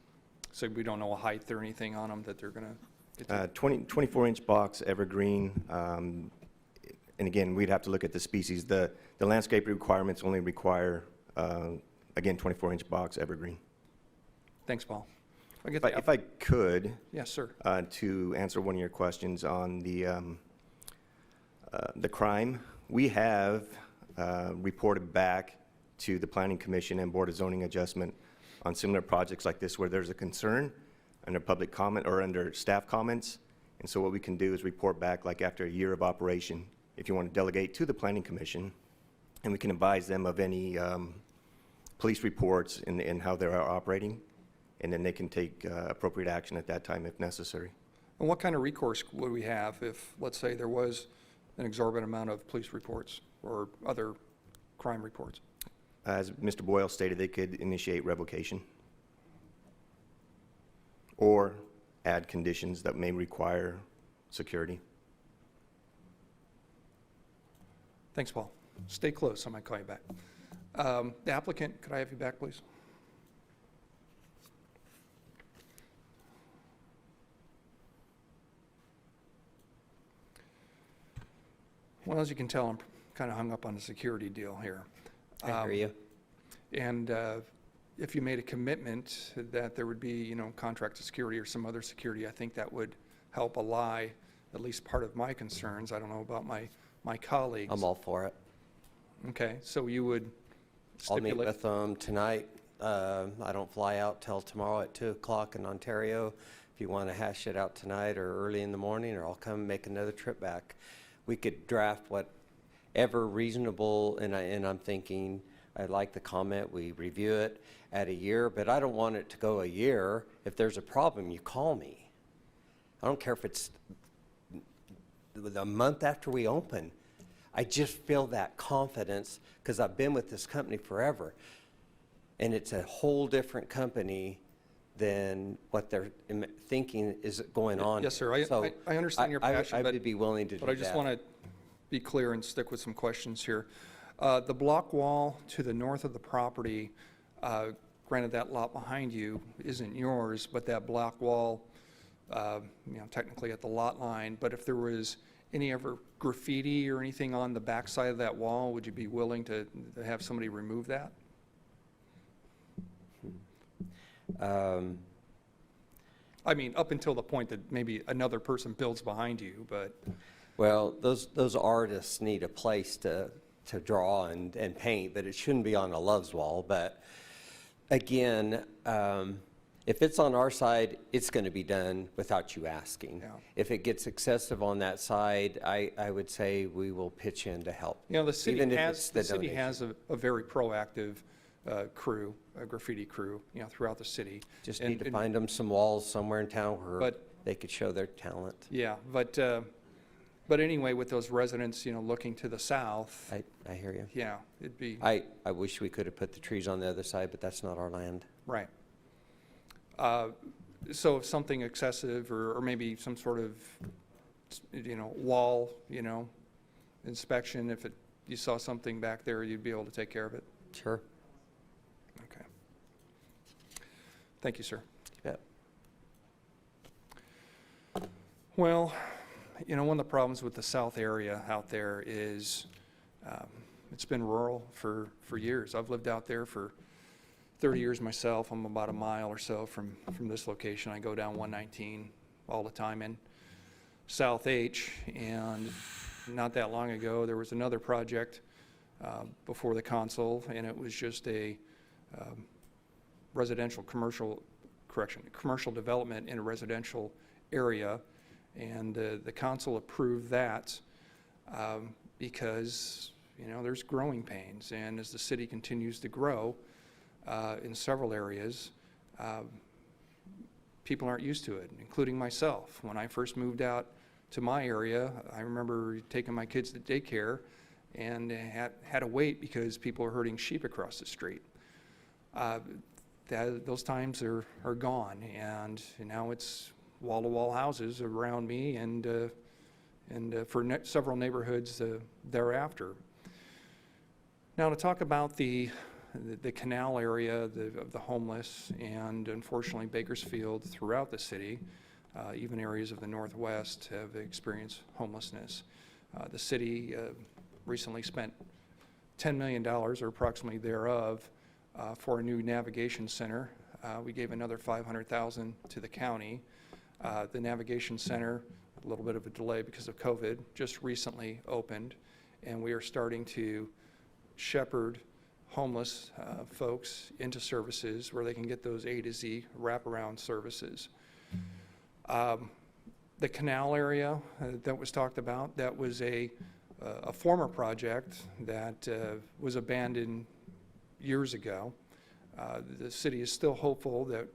So we don't know a height or anything on them that they're going to? 24-inch box, evergreen. And again, we'd have to look at the species. The landscape requirements only require, again, 24-inch box, evergreen. Thanks, Paul. If I could. Yes, sir. To answer one of your questions on the crime, we have reported back to the Planning Commission and Board of Zoning Adjustment on similar projects like this where there's a concern under public comment or under staff comments. And so what we can do is report back like after a year of operation, if you want to delegate to the Planning Commission, and we can advise them of any police reports and how they're operating, and then they can take appropriate action at that time if necessary. And what kind of recourse would we have if, let's say, there was an exorbitant amount of police reports or other crime reports? As Mr. Boyle stated, they could initiate revocation or add conditions that may require security. Thanks, Paul. Stay close. I might call you back. The applicant, could I have you back, please? Well, as you can tell, I'm kind of hung up on the security deal here. I hear you. And if you made a commitment that there would be, contracted security or some other security, I think that would help allay at least part of my concerns. I don't know about my colleagues. I'm all for it. Okay, so you would stipulate? I'll meet with them tonight. I don't fly out till tomorrow at 2 o'clock in Ontario. If you want to hash it out tonight or early in the morning, or I'll come make another trip back. we could draft whatever reasonable, and I'm thinking, I like the comment, we review it at a year, but I don't want it to go a year. If there's a problem, you call me. I don't care if it's a month after we open. I just feel that confidence because I've been with this company forever. And it's a whole different company than what they're thinking is going on. Yes, sir. So I understand your passion, I but would be willing to do that. But I just want to be clear and stick with some questions here. The block wall to the north of the property, granted that lot behind you isn't yours, but that block wall, technically at the lot line, but if there was any ever graffiti or anything on the backside of that wall, would you be willing to have somebody remove that? I mean, up until the point that maybe another person builds behind you, but. Well, those artists need a place to draw and paint, but it shouldn't be on a Love's wall. But again, if it's on our side, it's going to be done without you asking. Yeah. If it gets excessive on that side, I would say we will pitch in to help. The city even if has, it's the city donation. has a very proactive crew, a graffiti crew, throughout the city. Just need to find them some walls somewhere in town where they could show their talent. Yeah, but anyway, with those residents, looking to the south. I hear you. Yeah, it'd be. I wish we could have put the trees on the other side, but that's not our land. Right. So if something excessive or maybe some sort of, wall, inspection, if you saw something back there, you'd be able to take care of it? Sure. Okay. Thank you, sir. You bet. Well, one of the problems with the south area out there is it's been rural for years. I've lived out there for 30 years myself. I'm about a mile or so from this location. I go down 119 all the time in South H, and not that long ago there was another project before the council, and it was just a commercial development in a residential area, and the council approved that because there's growing pains, and as the city continues to grow in several areas, people aren't used to it, including myself. When I first moved out to my area, I remember taking my kids to daycare and had to wait because people were herding sheep across the street. Those times are gone, and now it's wall-to-wall houses around me and for several neighborhoods thereafter. Now to talk about the canal area of the homeless, and unfortunately Bakersfield throughout the city, even areas of the Northwest have experienced homelessness. The city recently spent $10 million, or approximately thereof, for a new navigation center. We gave another $500,000 to the county. The navigation center, a little bit of a delay because of COVID, just recently opened, and we are starting to shepherd homeless folks into services where they can get those A to Z wraparound services. The canal area that was talked about, that was a former project that was abandoned years ago. The city is still hopeful that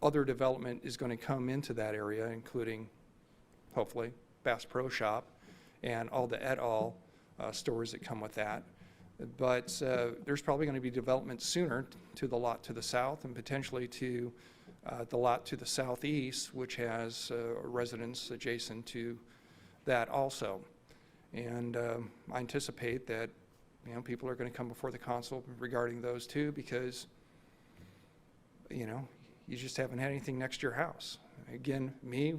other development is going to come into that area, including, hopefully, Bass Pro Shop and all the et al. Stores that come with that. But there's probably going to be development sooner to the lot to the south, and potentially to the lot to the southeast, which has residents adjacent to that also. And I anticipate that people are going to come before the council regarding those too, because you just haven't had anything next to your house. Again, me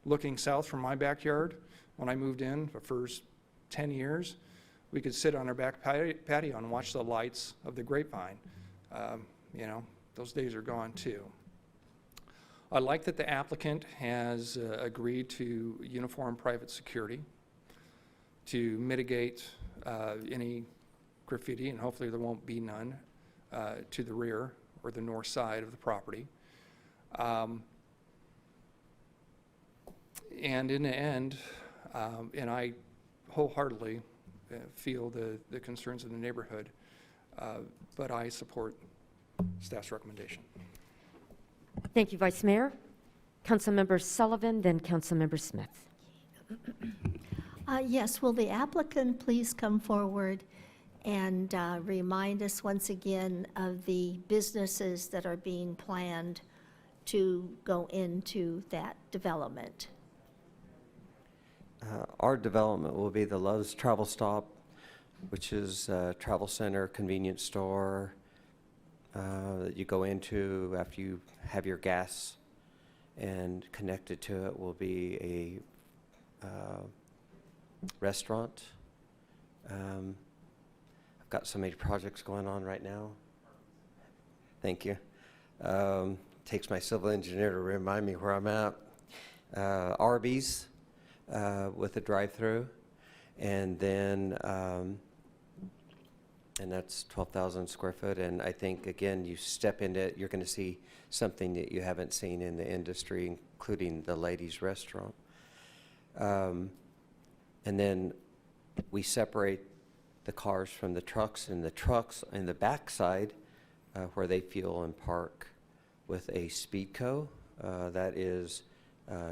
looking south from my backyard, when I moved in the first 10 years, we could sit on our back patio and watch the lights of the grapevine. Those days are gone too. I like that the applicant has agreed to uniform private security to mitigate any graffiti, and hopefully there won't be none, to the rear or the north side of the property. And in the end, and I wholeheartedly feel the concerns of the neighborhood, but I support staff's recommendation. Thank you, Vice Mayor. Councilmember Sullivan, then Councilmember Smith. Yes, will the applicant please come forward and remind us once again of the businesses that are being planned to go into that development? Our development will be the Love's Travel Stop, which is a travel center, convenience store that you go into after you have your gas, and connected to it will be a restaurant. I've got so many projects going on right now. Thank you. Takes my civil engineer to remind me where I'm at. Arby's with a drive-through, and then and that's 12,000 square foot. And I think, again, you step into it, you're going to see something that you haven't seen in the industry, including the ladies' restaurant. And then we separate the cars from the trucks, and the trucks in the backside where they fuel and park with a Speedco. That is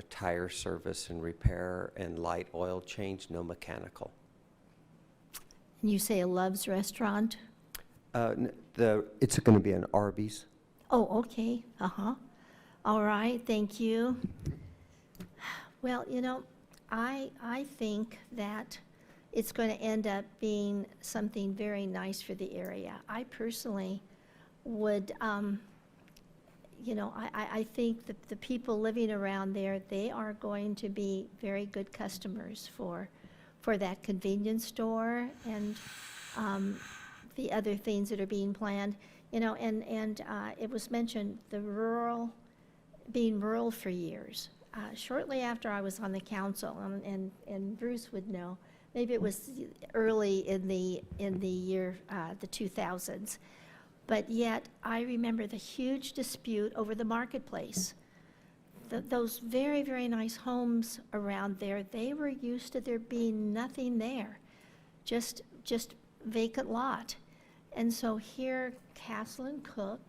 tire service and repair and light oil change, no mechanical. And you say a Love's restaurant? It's going to be an Arby's. Oh, okay, all right, thank you. Well, you know, I think that it's going to end up being something very nice for the area. I personally would, you know, I think that the people living around there, they are going to be very good customers for that convenience store and the other things that are being planned. You know, and it was mentioned, being rural for years. Shortly after I was on the council, and Bruce would know, maybe it was early in the year, the 2000s, but yet I remember the huge dispute over the marketplace. Those very, very nice homes around there, they were used to there being nothing there, just vacant lot. And so here, Castle and Cook,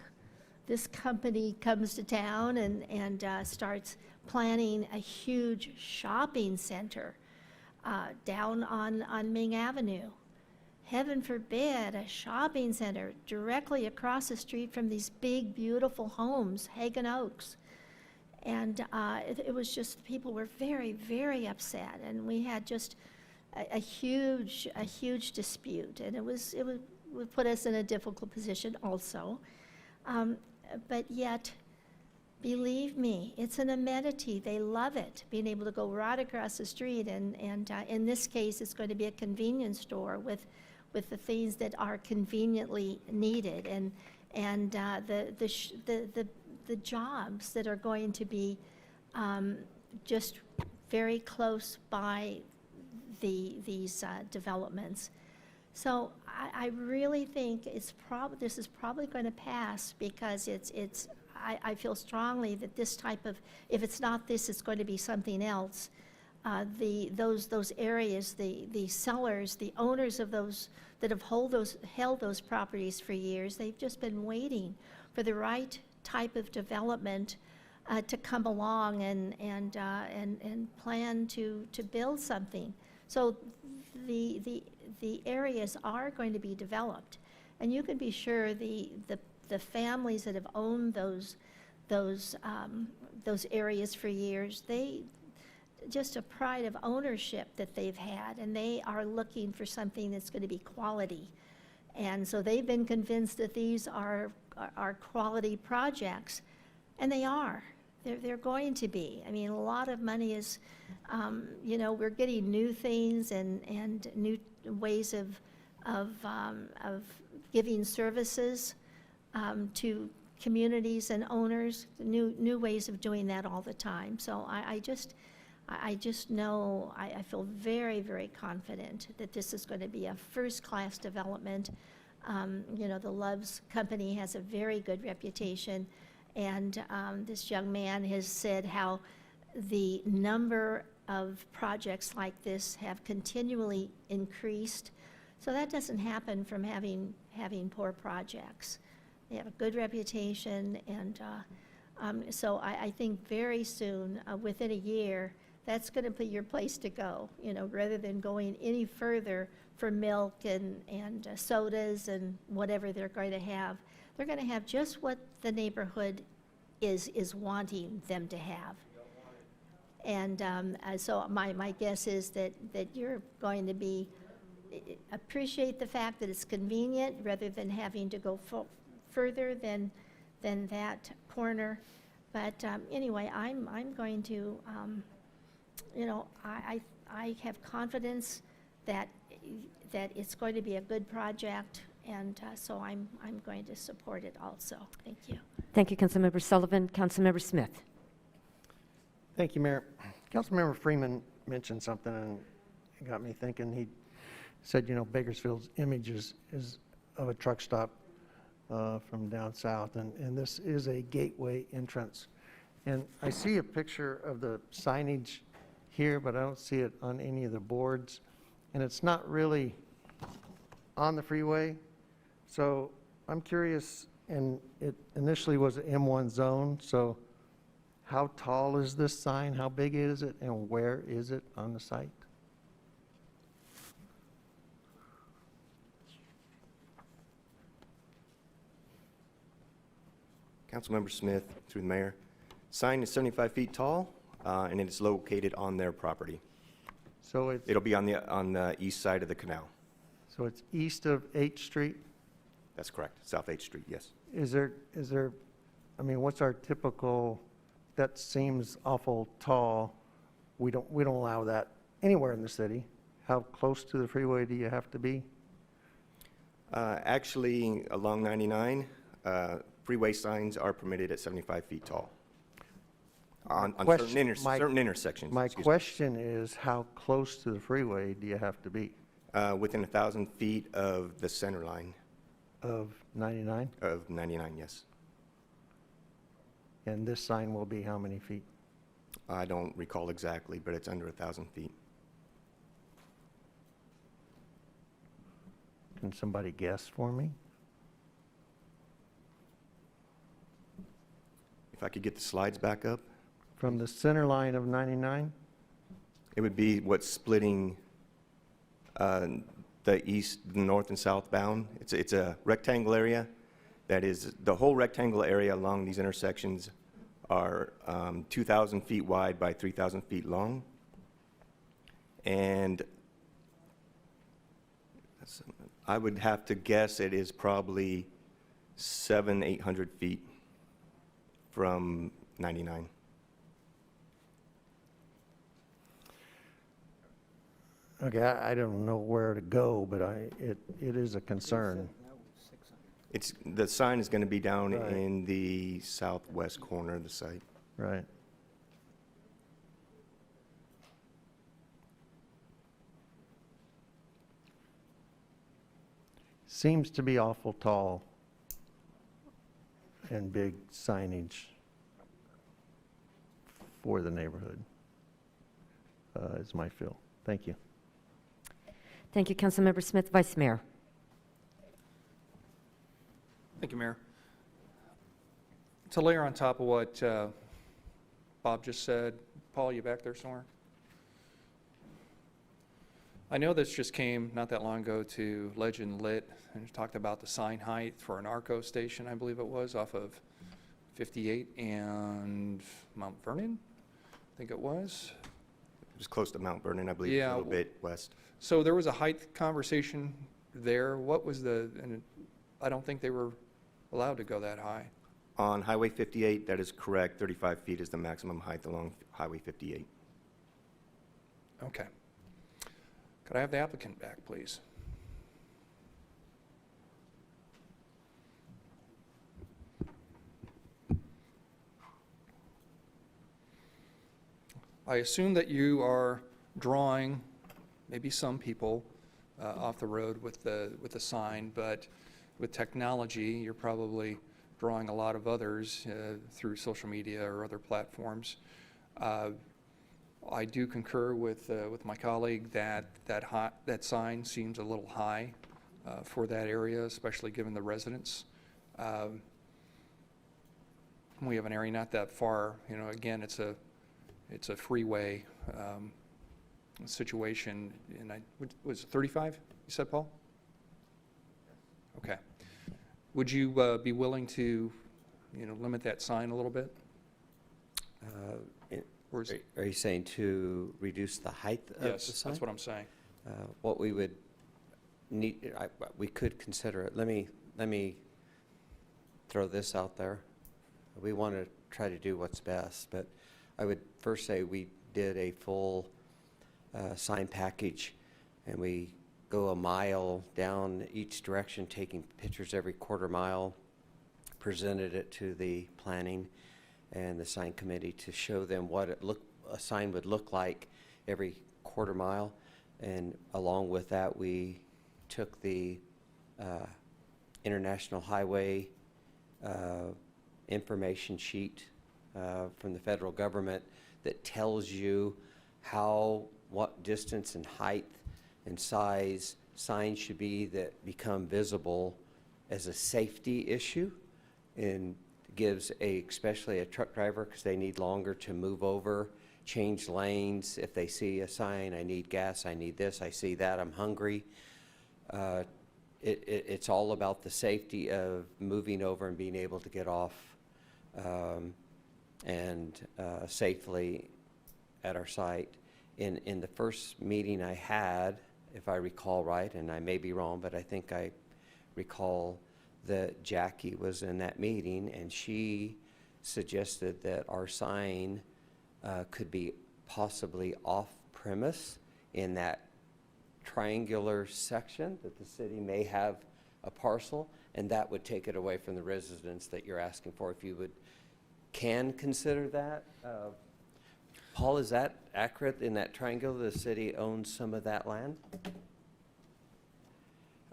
this company comes to town and starts planning a huge shopping center down on Ming Avenue. Heaven forbid, a shopping center directly across the street from these big, beautiful homes, Hagen Oaks. And it was just, people were very, very upset, and we had just a huge dispute, and it would put us in a difficult position also. But yet, believe me, it's an amenity. They love it, being able to go right across the street, and in this case, it's going to be a convenience store with the things that are conveniently needed, and the jobs that are going to be just very close by these developments. So I really think this is probably going to pass, because I feel strongly that this type of, if it's not this, it's going to be something else. Those areas, the sellers, the owners of those that have held those properties for years, they've just been waiting for the right type of development to come along and plan to build something. So the areas are going to be developed, and you can be sure the families that have owned those areas for years, they just a pride of ownership that they've had, and they are looking for something that's going to be quality. And so they've been convinced that these are quality projects, and they are. They're going to be. I mean, a lot of money is, you know, we're getting new things and new ways of giving services to communities and owners, new ways of doing that all the time. So I just know, I feel very, very confident that this is going to be a first-class development. You know, the Love's company has a very good reputation, and this young man has said how the number of projects like this have continually increased. So that doesn't happen from having poor projects. They have a good reputation, and so I think very soon, within a year, that's going to be your place to go, you know, rather than going any further for milk and sodas and whatever they're going to have. They're going to have just what the neighborhood is wanting them to have. And so my guess is that you're going to be appreciate the fact that it's convenient rather than having to go further than that corner. But anyway, I'm going to, you know, I have confidence that it's going to be a good project, and so I'm going to support it also. Thank you. Thank you, Councilmember Sullivan. Councilmember Smith. Thank you, Mayor. Councilmember Freeman mentioned something, and it got me thinking. He said, you know, Bakersfield's image is of a truck stop from down south, and this is a gateway entrance. And I see a picture of the signage here, but I don't see it on any of the boards. And it's not really on the freeway. So I'm curious, and it initially was an M1 zone, so how tall is this sign? How big is it? And where is it on the site? Councilmember Smith, through the mayor. Sign is 75 feet tall, and it is located on their property. So It'll be on the east side of the canal. So it's east of H Street? That's correct, South 8th Street, yes. Is there, I mean, what's our typical, that seems awful tall. We don't allow that anywhere in the city. How close to the freeway do you have to be? Actually, along 99, freeway signs are permitted at 75 feet tall. On certain intersections. My question is, how close to the freeway do you have to be? Within 1,000 feet of the center line. Of 99? Of 99, yes. And this sign will be how many feet? I don't recall exactly, but it's under 1,000 feet. Can somebody guess for me? If I could get the slides back up. From the center line of 99? It would be what's splitting the east, the north and southbound. It's a rectangle area. That is, the whole rectangle area along these intersections are 2,000 feet wide by 3,000 feet long. And I would have to guess it is probably 800 feet from 99. Okay, I don't know where to go, but it is a concern. The sign is going to be down Right. in the southwest corner of the site. Right. Seems to be awful tall and big signage for the neighborhood, is my feel. Thank you. Thank you, Councilmember Smith. Vice Mayor. Thank you, Mayor. To layer on top of what Bob just said, Paul, you back there somewhere? I know this just came not that long ago to Legend Lit and talked about the sign height for an ARCO station, I believe it was, off of 58 and Mount Vernon, I think it was. It was close to Mount Vernon, I believe, Yeah, a little bit west. So there was a height conversation there. What was and I don't think they were allowed to go that high. On Highway 58, that is correct. 35 feet is the maximum height along Highway 58. Okay. Could I have the applicant back, please? I assume that you are drawing maybe some people off the road with the sign, but with technology, you're probably drawing a lot of others through social media or other platforms. I do concur with my colleague that that sign seems a little high for that area, especially given the residents. We have an area not that far, you know, again, it's a freeway situation, and was it 35, you said, Paul? Okay. Would you be willing to, you know, limit that sign a little bit? Or is it, Are you saying to reduce the height of the yes, sign? that's what I'm saying. What we would need, we could consider it. Let me throw this out there. We want to try to do what's best, but I would first say we did a full sign package, and we go a mile down each direction, taking pictures every quarter mile, presented it to the planning and the sign committee to show them what a sign would look like every quarter mile. And along with that, we took the International Highway information sheet from the federal government that tells you what distance and height and size signs should be that become visible as a safety issue, and gives especially a truck driver, because they need longer to move over, change lanes. If they see a sign, I need gas, I need this, I see that, I'm hungry. It's all about the safety of moving over and being able to get off and safely at our site. In the first meeting I had, if I recall right, and I may be wrong, but I think I recall that Jackie was in that meeting, and she suggested that our sign could be possibly off-premise in that triangular section, that the city may have a parcel, and that would take it away from the residents that you're asking for. If you can consider that. Paul, is that accurate? In that triangle, the city owns some of that land?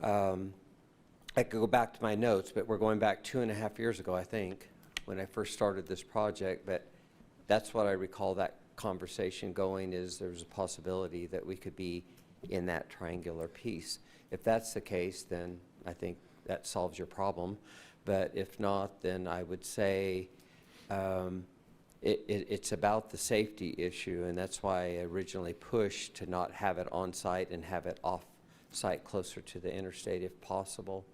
I could go back to my notes, but we're going back 2.5 years ago, I think, when I first started this project. But that's what I recall that conversation going, is there was a possibility that we could be in that triangular piece. If that's the case, then I think that solves your problem. But if not, then I would say it's about the safety issue, and that's why I originally pushed to not have it on site and have it off site closer to the interstate if possible.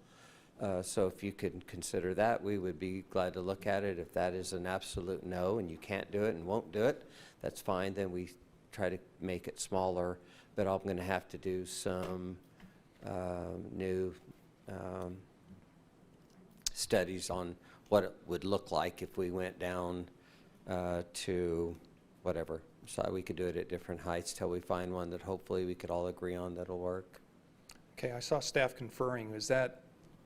So if you could consider that, we would be glad to look at it. If that is an absolute no and you can't do it and won't do it, that's fine. Then we try to make it smaller, but I'm going to have to do some new studies on what it would look like if we went down to whatever. So we could do it at different heights till we find one that hopefully we could all agree on that'll work. Okay, I saw staff conferring. Is that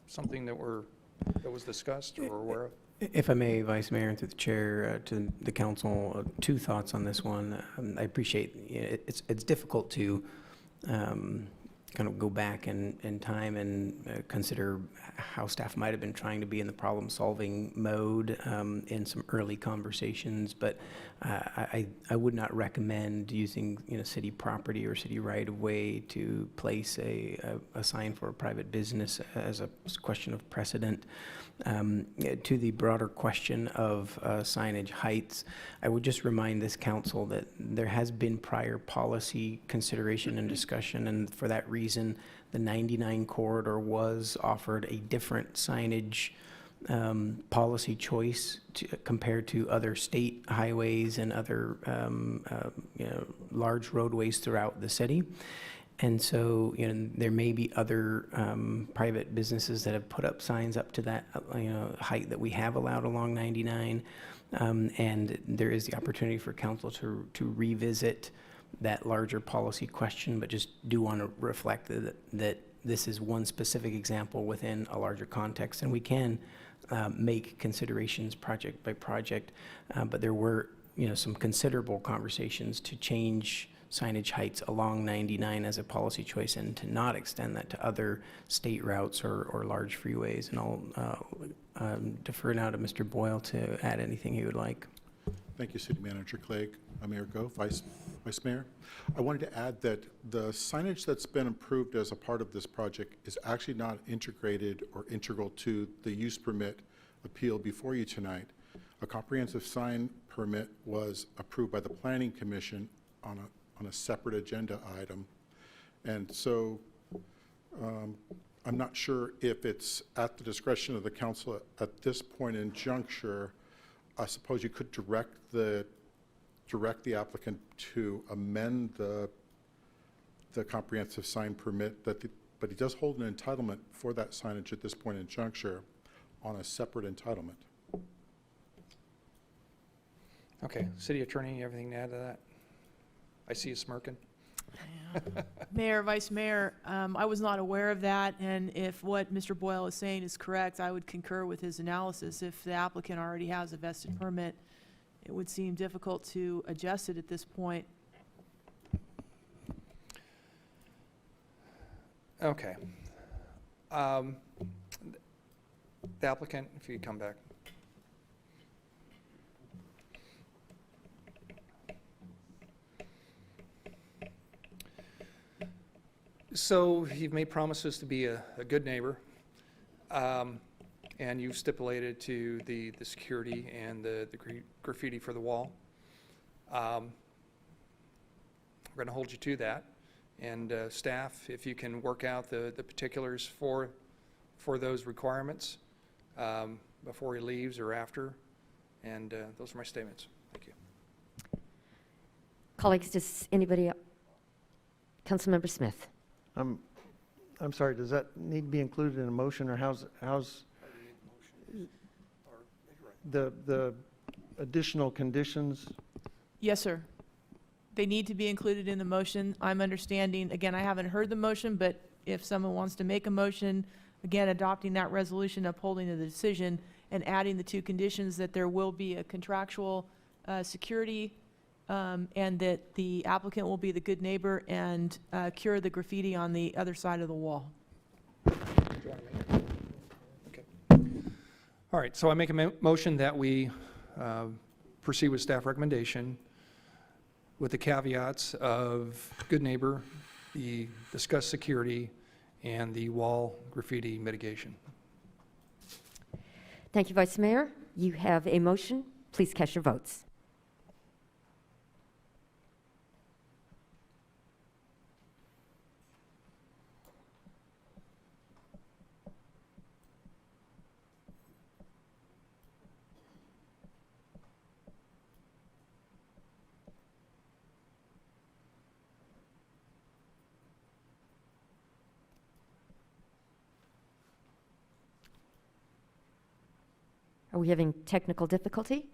something that was discussed or aware of? If I may, Vice Mayor, and through the chair, to the council, two thoughts on this one. I appreciate it's difficult to kind of go back in time and consider how staff might have been trying to be in the problem-solving mode in some early conversations, but I would not recommend using city property or city right-of-way to place a sign for a private business as a question of precedent. To the broader question of signage heights, I would just remind this council that there has been prior policy consideration and discussion, and for that reason, the 99 corridor was offered a different signage policy choice compared to other state highways and other large roadways throughout the city. And so, there may be other private businesses that have put up signs up to that, height that we have allowed along 99. And there is the opportunity for council to revisit that larger policy question, but just do want to reflect that this is one specific example within a larger context, and we can make considerations project by project. But there were, some considerable conversations to change signage heights along 99 as a policy choice and to not extend that to other state routes or large freeways. And I'll defer now to Mr. Boyle to add anything he would like. Thank you, City Manager Clegg. Mayor Gove, Vice Mayor. I wanted to add that the signage that's been approved as a part of this project is actually not integrated or integral to the use permit appeal before you tonight. A comprehensive sign permit was approved by the Planning Commission on a separate agenda item. And so I'm not sure if it's at the discretion of the council at this point in juncture. I suppose you could direct the applicant to amend the comprehensive sign permit, but he does hold an entitlement for that signage at this point in juncture on a separate entitlement. Okay, City Attorney, everything to add to that? I see you smirking. Mayor, Vice Mayor, I was not aware of that, and if what Mr. Boyle is saying is correct, I would concur with his analysis. If the applicant already has a vested permit, it would seem difficult to adjust it at this point. Okay. The applicant, if you come back. So you've made promises to be a good neighbor, and you've stipulated to the security and the graffiti for the wall. We're going to hold you to that. And staff, if you can work out the particulars for those requirements before he leaves or after. And those are my statements. Thank you. Colleagues, does anybody, Councilmember Smith? I'm sorry, does that need to be included in a motion, or how's the additional conditions? Yes, sir. They need to be included in the motion. I'm understanding, again, I haven't heard the motion, but if someone wants to make a motion, again, adopting that resolution, upholding the decision, and adding the two conditions that there will be a contractual security and that the applicant will be the good neighbor and cure the graffiti on the other side of the wall. Okay. All right, so I make a motion that we proceed with staff recommendation with the caveats of good neighbor, the discussed security, and the wall graffiti mitigation. Thank you, Vice Mayor. You have a motion. Please cast your votes. Are we having technical difficulty?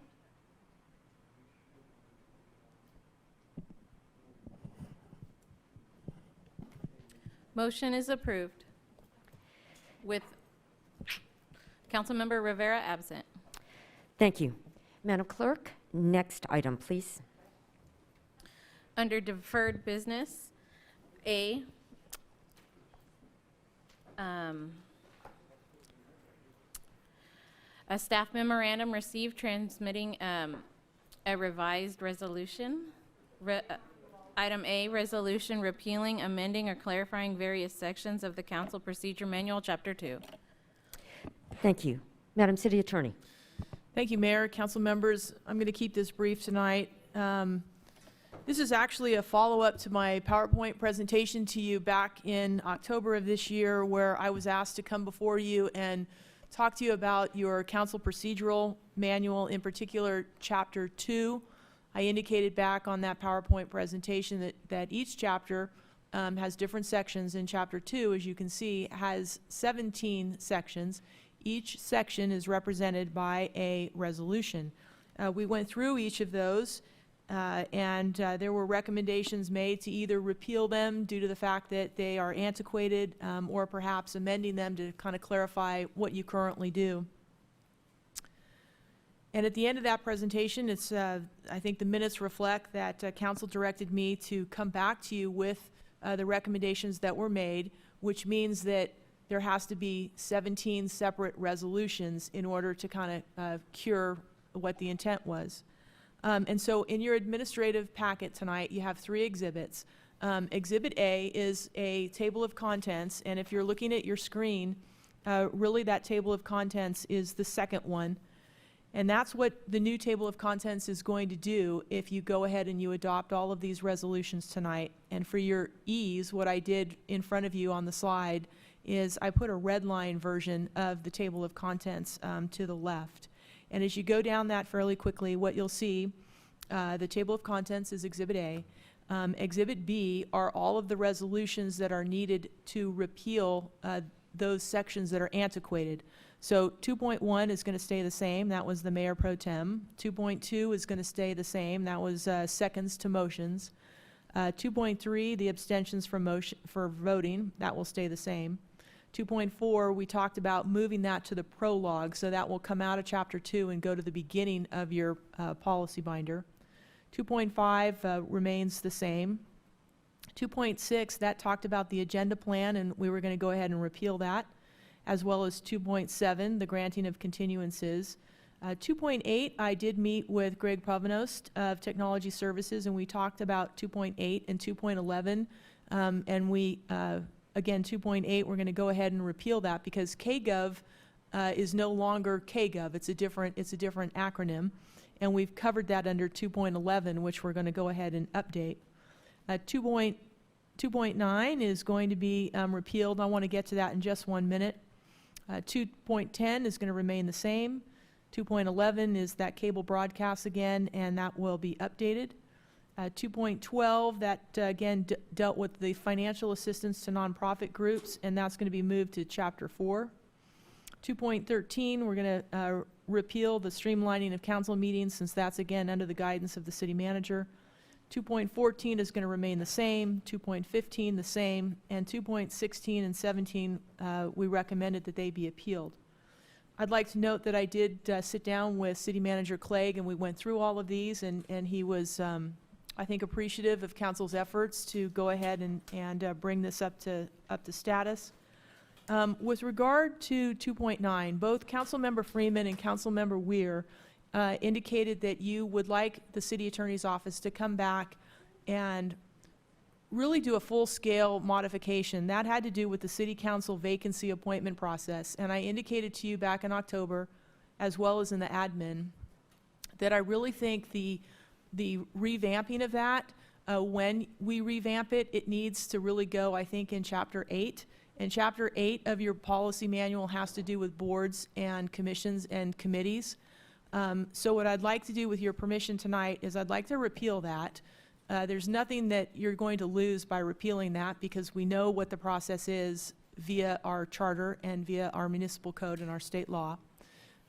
Motion is approved with Councilmember Rivera absent. Thank you. Madam Clerk, next item, please. Under deferred business, A, a staff memorandum received transmitting a revised resolution. Item A, resolution repealing, amending, or clarifying various sections of the Council Procedure Manual, Chapter 2. Thank you. Madam City Attorney. Thank you, Mayor, council members. I'm going to keep this brief tonight. This is actually a follow-up to my PowerPoint presentation to you back in October of this year, where I was asked to come before you and talk to you about your council procedural manual, in particular, Chapter 2. I indicated back on that PowerPoint presentation that each chapter has different sections, and Chapter 2, as you can see, has 17 sections. Each section is represented by a resolution. We went through each of those, and there were recommendations made to either repeal them due to the fact that they are antiquated, or perhaps amending them to kind of clarify what you currently do. And at the end of that presentation, it's, I think the minutes reflect that council directed me to come back to you with the recommendations that were made, which means that there has to be 17 separate resolutions in order to kind of cure what the intent was. And so in your administrative packet tonight, you have 3 exhibits. Exhibit A is a table of contents, and if you're looking at your screen, really that table of contents is the second one. And that's what the new table of contents is going to do if you go ahead and you adopt all of these resolutions tonight. And for your ease, what I did in front of you on the slide is I put a red line version of the table of contents to the left. And as you go down that fairly quickly, what you'll see, the table of contents is Exhibit A. Exhibit B are all of the resolutions that are needed to repeal those sections that are antiquated. So 2.1 is going to stay the same. That was the mayor pro tem. 2.2 is going to stay the same. That was seconds to motions. 2.3, the abstentions for voting. That will stay the same. 2.4, we talked about moving that to the prologue, so that will come out of Chapter 2 and go to the beginning of your policy binder. 2.5 remains the same. 2.6, that talked about the agenda plan, and we were going to go ahead and repeal that, as well as 2.7, the granting of continuances. 2.8, I did meet with Greg Provenost of Technology Services, and we talked about 2.8 and 2.11, and we, again, 2.8, we're going to go ahead and repeal that because KGov is no longer KGov. It's a different acronym, and we've covered that under 2.11, which we're going to go ahead and update. 2.9 is going to be repealed. I want to get to that in just 1 minute. 2.10 is going to remain the same. 2.11 is that cable broadcast again, and that will be updated. 2.12, that again dealt with the financial assistance to nonprofit groups, and that's going to be moved to Chapter 4. 2.13, we're going to repeal the streamlining of council meetings, since that's again under the guidance of the city manager. 2.14 is going to remain the same, 2.15 the same, and 2.16 and 17, we recommended that they be appealed. I'd like to note that I did sit down with City Manager Clegg, and we went through all of these, and he was, I think, appreciative of council's efforts to go ahead and bring this up to status. With regard to 2.9, both Councilmember Freeman and Councilmember Weir indicated that you would like the City Attorney's Office to come back and really do a full-scale modification. That had to do with the City Council vacancy appointment process, and I indicated to you back in October, as well as in the admin, that I really think the revamping of that, when we revamp it, it needs to really go, I think, in Chapter 8. And Chapter 8 of your policy manual has to do with boards and commissions and committees. So what I'd like to do with your permission tonight is I'd like to repeal that. There's nothing that you're going to lose by repealing that, because we know what the process is via our charter and via our municipal code and our state law.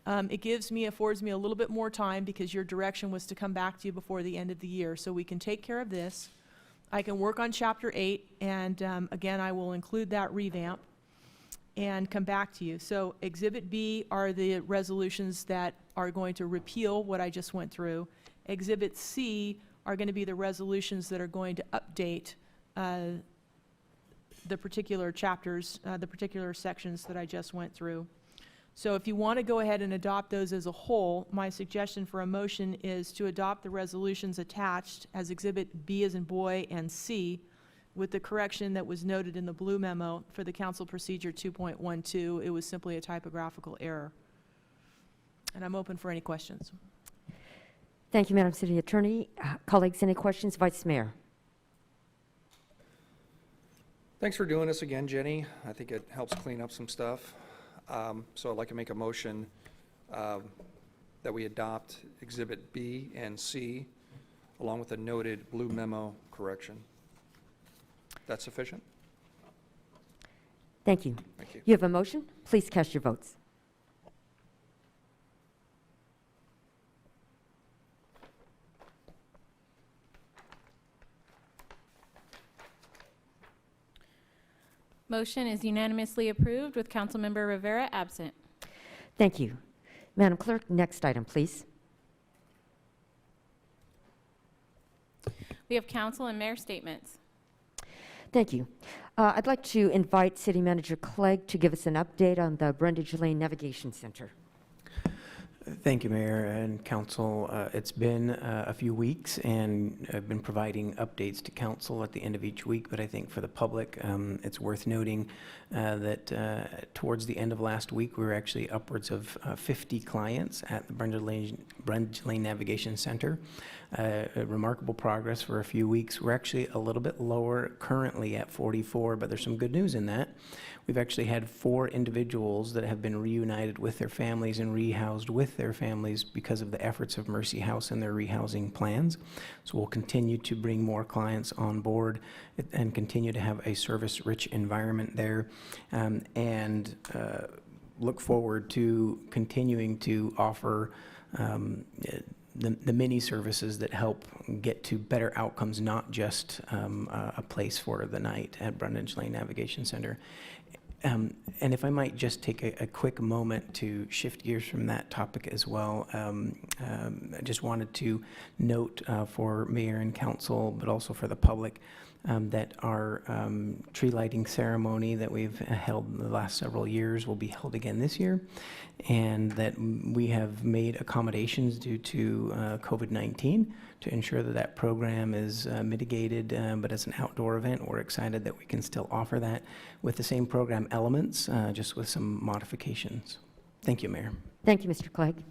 It affords me a little bit more time, because your direction was to come back to you before the end of the year. So we can take care of this. I can work on Chapter 8, and again, I will include that revamp and come back to you. So Exhibit B are the resolutions that are going to repeal what I just went through. Exhibit C are going to be the resolutions that are going to update the particular chapters, the particular sections that I just went through. So if you want to go ahead and adopt those as a whole, my suggestion for a motion is to adopt the resolutions attached as Exhibit B as in boy and C, with the correction that was noted in the blue memo for the Council Procedure 2.12. It was simply a typographical error. And I'm open for any questions. Thank you, Madam City Attorney. Colleagues, any questions? Vice Mayor. Thanks for doing this again, Jenny. I think it helps clean up some stuff. So I'd like to make a motion that we adopt Exhibit B and C, along with the noted blue memo correction. That's sufficient? Thank you. Thank you. You have a motion. Please cast your votes. Motion is unanimously approved with Councilmember Rivera absent. Thank you. Madam Clerk, next item, please. We have council and mayor statements. Thank you. I'd like to invite City Manager Clegg to give us an update on the Brundage Lane Navigation Center. Thank you, Mayor and Council. It's been a few weeks, and I've been providing updates to Council at the end of each week, but I think for the public, it's worth noting that towards the end of last week, we were actually upwards of 50 clients at the Brundage Lane Navigation Center. Remarkable progress for a few weeks. We're actually a little bit lower currently at 44, but there's some good news in that. We've actually had 4 individuals that have been reunited with their families and rehoused with their families because of the efforts of Mercy House and their rehousing plans. So we'll continue to bring more clients on board and continue to have a service-rich environment there, and look forward to continuing to offer the many services that help get to better outcomes, not just a place for the night at Brundage Lane Navigation Center. And if I might just take a quick moment to shift gears from that topic as well, I just wanted to note for Mayor and Council, but also for the public, that our tree lighting ceremony that we've held in the last several years will be held again this year, and that we have made accommodations due to COVID-19 to ensure that that program is mitigated, but as an outdoor event, we're excited that we can still offer that with the same program elements, just with some modifications. Thank you, Mayor. Thank you, Mr. Clegg.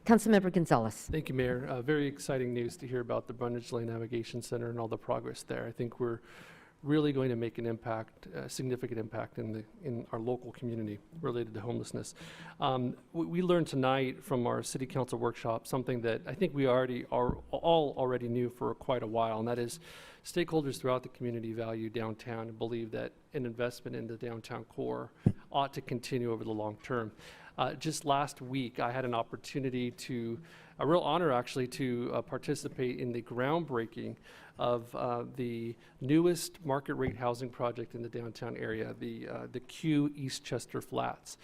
Councilmember Gonzalez. Thank you, Mayor. Very exciting news to hear about the Brundage Lane Navigation Center and all the progress there. I think we're really going to make an impact, a significant impact in our local community related to homelessness. We learned tonight from our City Council workshop something that I think we already knew for quite a while, and that is stakeholders throughout the community value downtown and believe that an investment in the downtown core ought to continue over the long term. Just last week, I had an opportunity a real honor actually, to participate in the groundbreaking of the newest market rate housing project in the downtown area, the Q Eastchester Flats.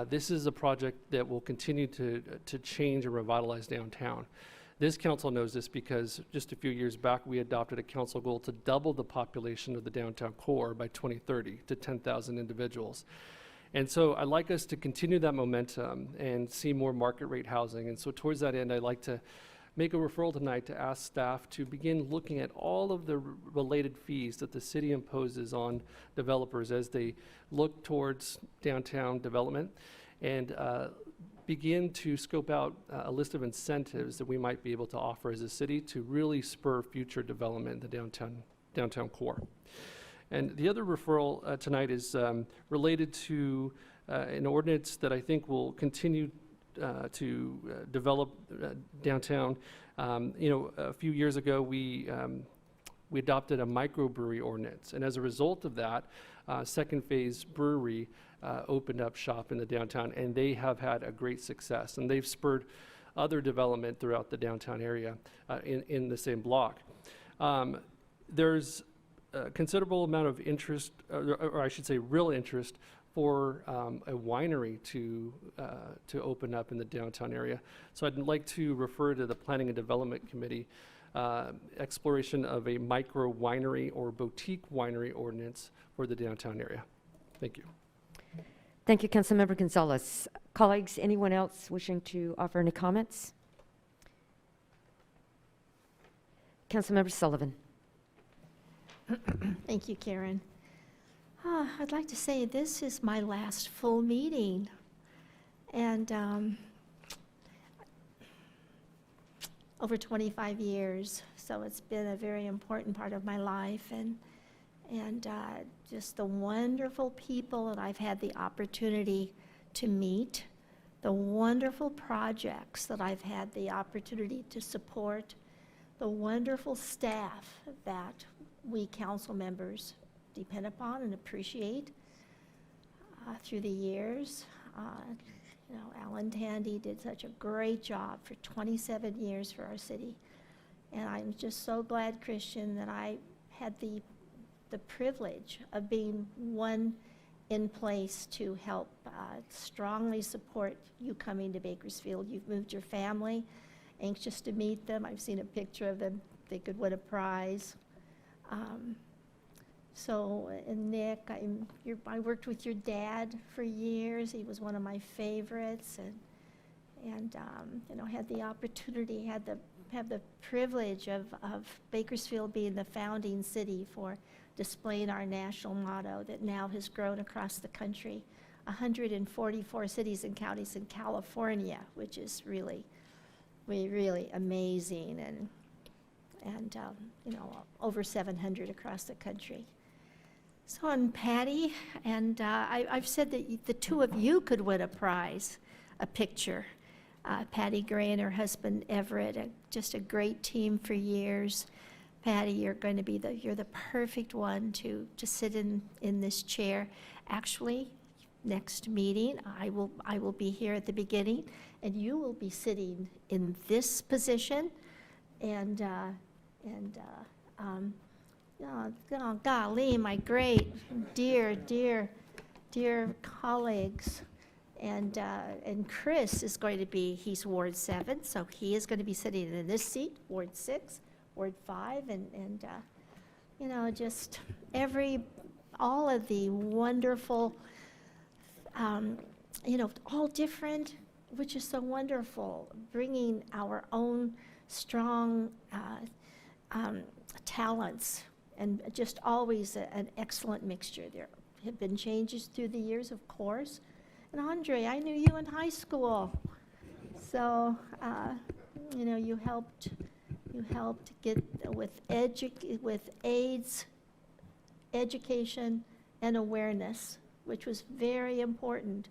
This is a project that will continue to change and revitalize downtown. This council knows this because just a few years back, we adopted a council goal to double the population of the downtown core by 2030 to 10,000 individuals. And so I'd like us to continue that momentum and see more market rate housing. And so towards that end, I'd like to make a referral tonight to ask staff to begin looking at all of the related fees that the city imposes on developers as they look towards downtown development, and begin to scope out a list of incentives that we might be able to offer as a city to really spur future development in the downtown core. And the other referral tonight is related to an ordinance that I think will continue to develop downtown. A few years ago, we adopted a microbrewery ordinance, and as a result of that, Second Phase Brewery opened up shop in the downtown, and they have had a great success, and they've spurred other development throughout the downtown area in the same block. There's a considerable amount of interest, or I should say real interest, for a winery to open up in the downtown area. So I'd like to refer to the Planning and Development Committee exploration of a micro winery or boutique winery ordinance for the downtown area. Thank you. Thank you, Councilmember Gonzalez. Colleagues, anyone else wishing to offer any comments? Councilmember Sullivan. Thank you, Karen. I'd like to say this is my last full meeting, and over 25 years, so it's been a very important part of my life, and just the wonderful people that I've had the opportunity to meet, the wonderful projects that I've had the opportunity to support, the wonderful staff that we council members depend upon and appreciate through the years. Alan Tandy did such a great job for 27 years for our city. And I'm just so glad, Christian, that I had the privilege of being one in place to help strongly support you coming to Bakersfield. You've moved your family, anxious to meet them. I've seen a picture of them, they could win a prize. And Nick, I worked with your dad for years. He was one of my favorites, you know, had the opportunity, have the privilege of Bakersfield being the founding city for displaying our national motto that now has grown across the country. 144 cities and counties in California, which is really, really amazing, and you know, over 700 across the country. So, and Patty, and I've said that the two of you could win a prize, a picture. Patty Gray and her husband Everett, just a great team for years. Patty, you're going to be you're the perfect one to sit in this chair. Actually, next meeting, I will be here at the beginning, and you will be sitting in this position, and oh, golly, my great, dear colleagues. And Chris is going to be, he's Ward 7, so he is going to be sitting in this seat, Ward 6, Ward 5, and you know, just all of the wonderful, you know, all different, which is so wonderful, bringing our own strong talents, and just always an excellent mixture. There have been changes through the years, of course. And Andre, I knew you in high school. So, you know, you helped get with AIDS education and awareness, which was very important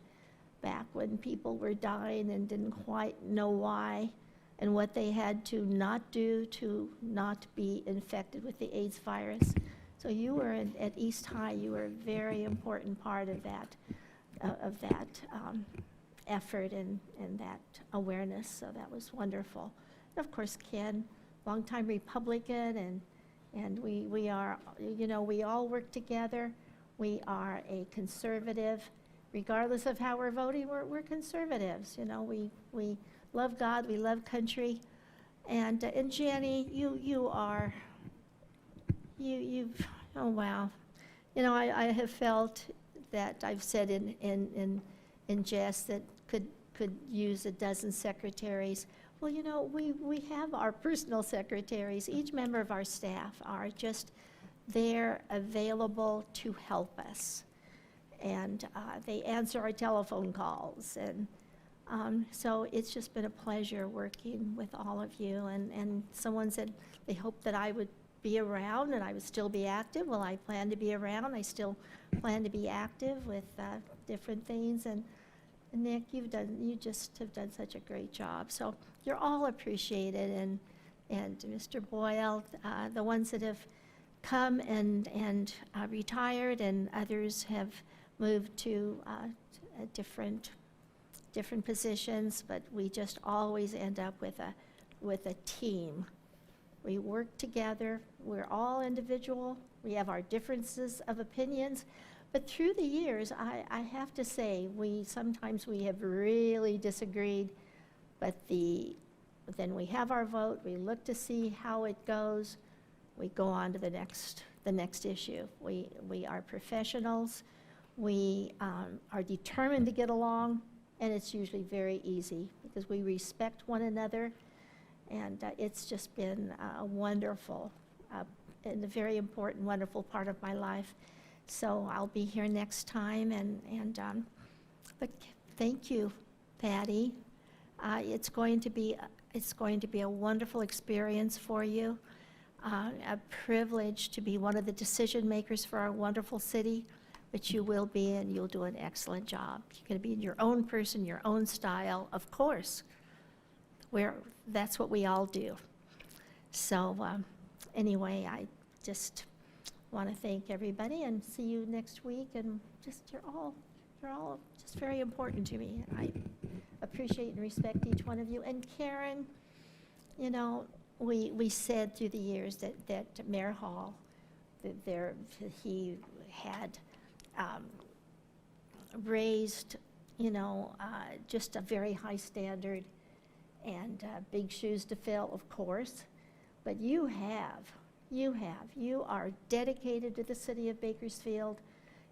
back when people were dying and didn't quite know why and what they had to not do to not be infected with the AIDS virus. So you were at East High, you were a very important part of that effort and that awareness, so that was wonderful. And of course, Ken, longtime Republican, and we are, you know, we all work together. We are a conservative, regardless of how we're voting, we're conservatives. You know, we love God, we love country, and Jenny, you've, oh wow, you know, I have felt that I've said in jest that could use a dozen secretaries. Well, you know, we have our personal secretaries. Each member of our staff are just there, available to help us. And they answer our telephone calls. And so it's just been a pleasure working with all of you. And someone said they hoped that I would be around and I would still be active. Well, I plan to be around. I still plan to be active with different things. And Nick, you just have done such a great job. So you're all appreciated. And Mr. Boyle, the ones that have come and retired, and others have moved to different positions, but we just always end up with a team. We work together. We're all individual. We have our differences of opinions. But through the years, I have to say, sometimes we have really disagreed, but then we have our vote. We look to see how it goes. We go on to the next issue. We are professionals. We are determined to get along, and it's usually very easy because we respect one another. And it's just been a wonderful and a very important, wonderful part of my life. So I'll be here next time, but thank you, Patty. It's going to be a wonderful experience for you, a privilege to be one of the decision makers for our wonderful city, which you will be, and you'll do an excellent job. You're going to be in your own person, your own style, of course. That's what we all do. So anyway, I just want to thank everybody and see you next week. And you're all just very important to me. I appreciate and respect each one of you. And Karen, you know, we said through the years that Mayor Hall, he had raised, you know, just a very high standard and big shoes to fill, of course. But you are dedicated to the city of Bakersfield,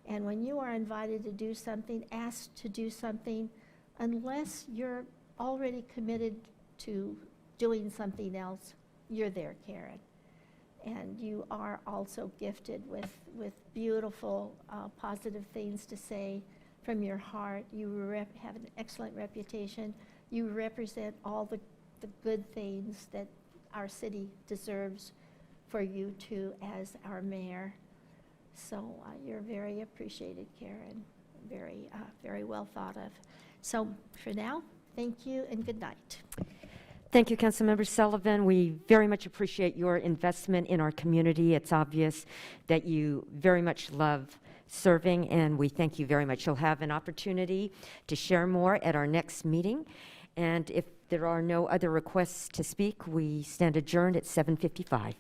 and when you are invited to do something, asked to do something, unless you're already committed to doing something else, you're there, Karen. And you are also gifted with beautiful, positive things to say from your heart. You have an excellent reputation. You represent all the good things that our city deserves for you to as our mayor. So you're very appreciated, Karen. Very well thought of. So for now, thank you and good night. Thank you, Councilmember Sullivan. We very much appreciate your investment in our community. It's obvious that you very much love serving, and we thank you very much. You'll have an opportunity to share more at our next meeting. And if there are no other requests to speak, we stand adjourned at 7:55.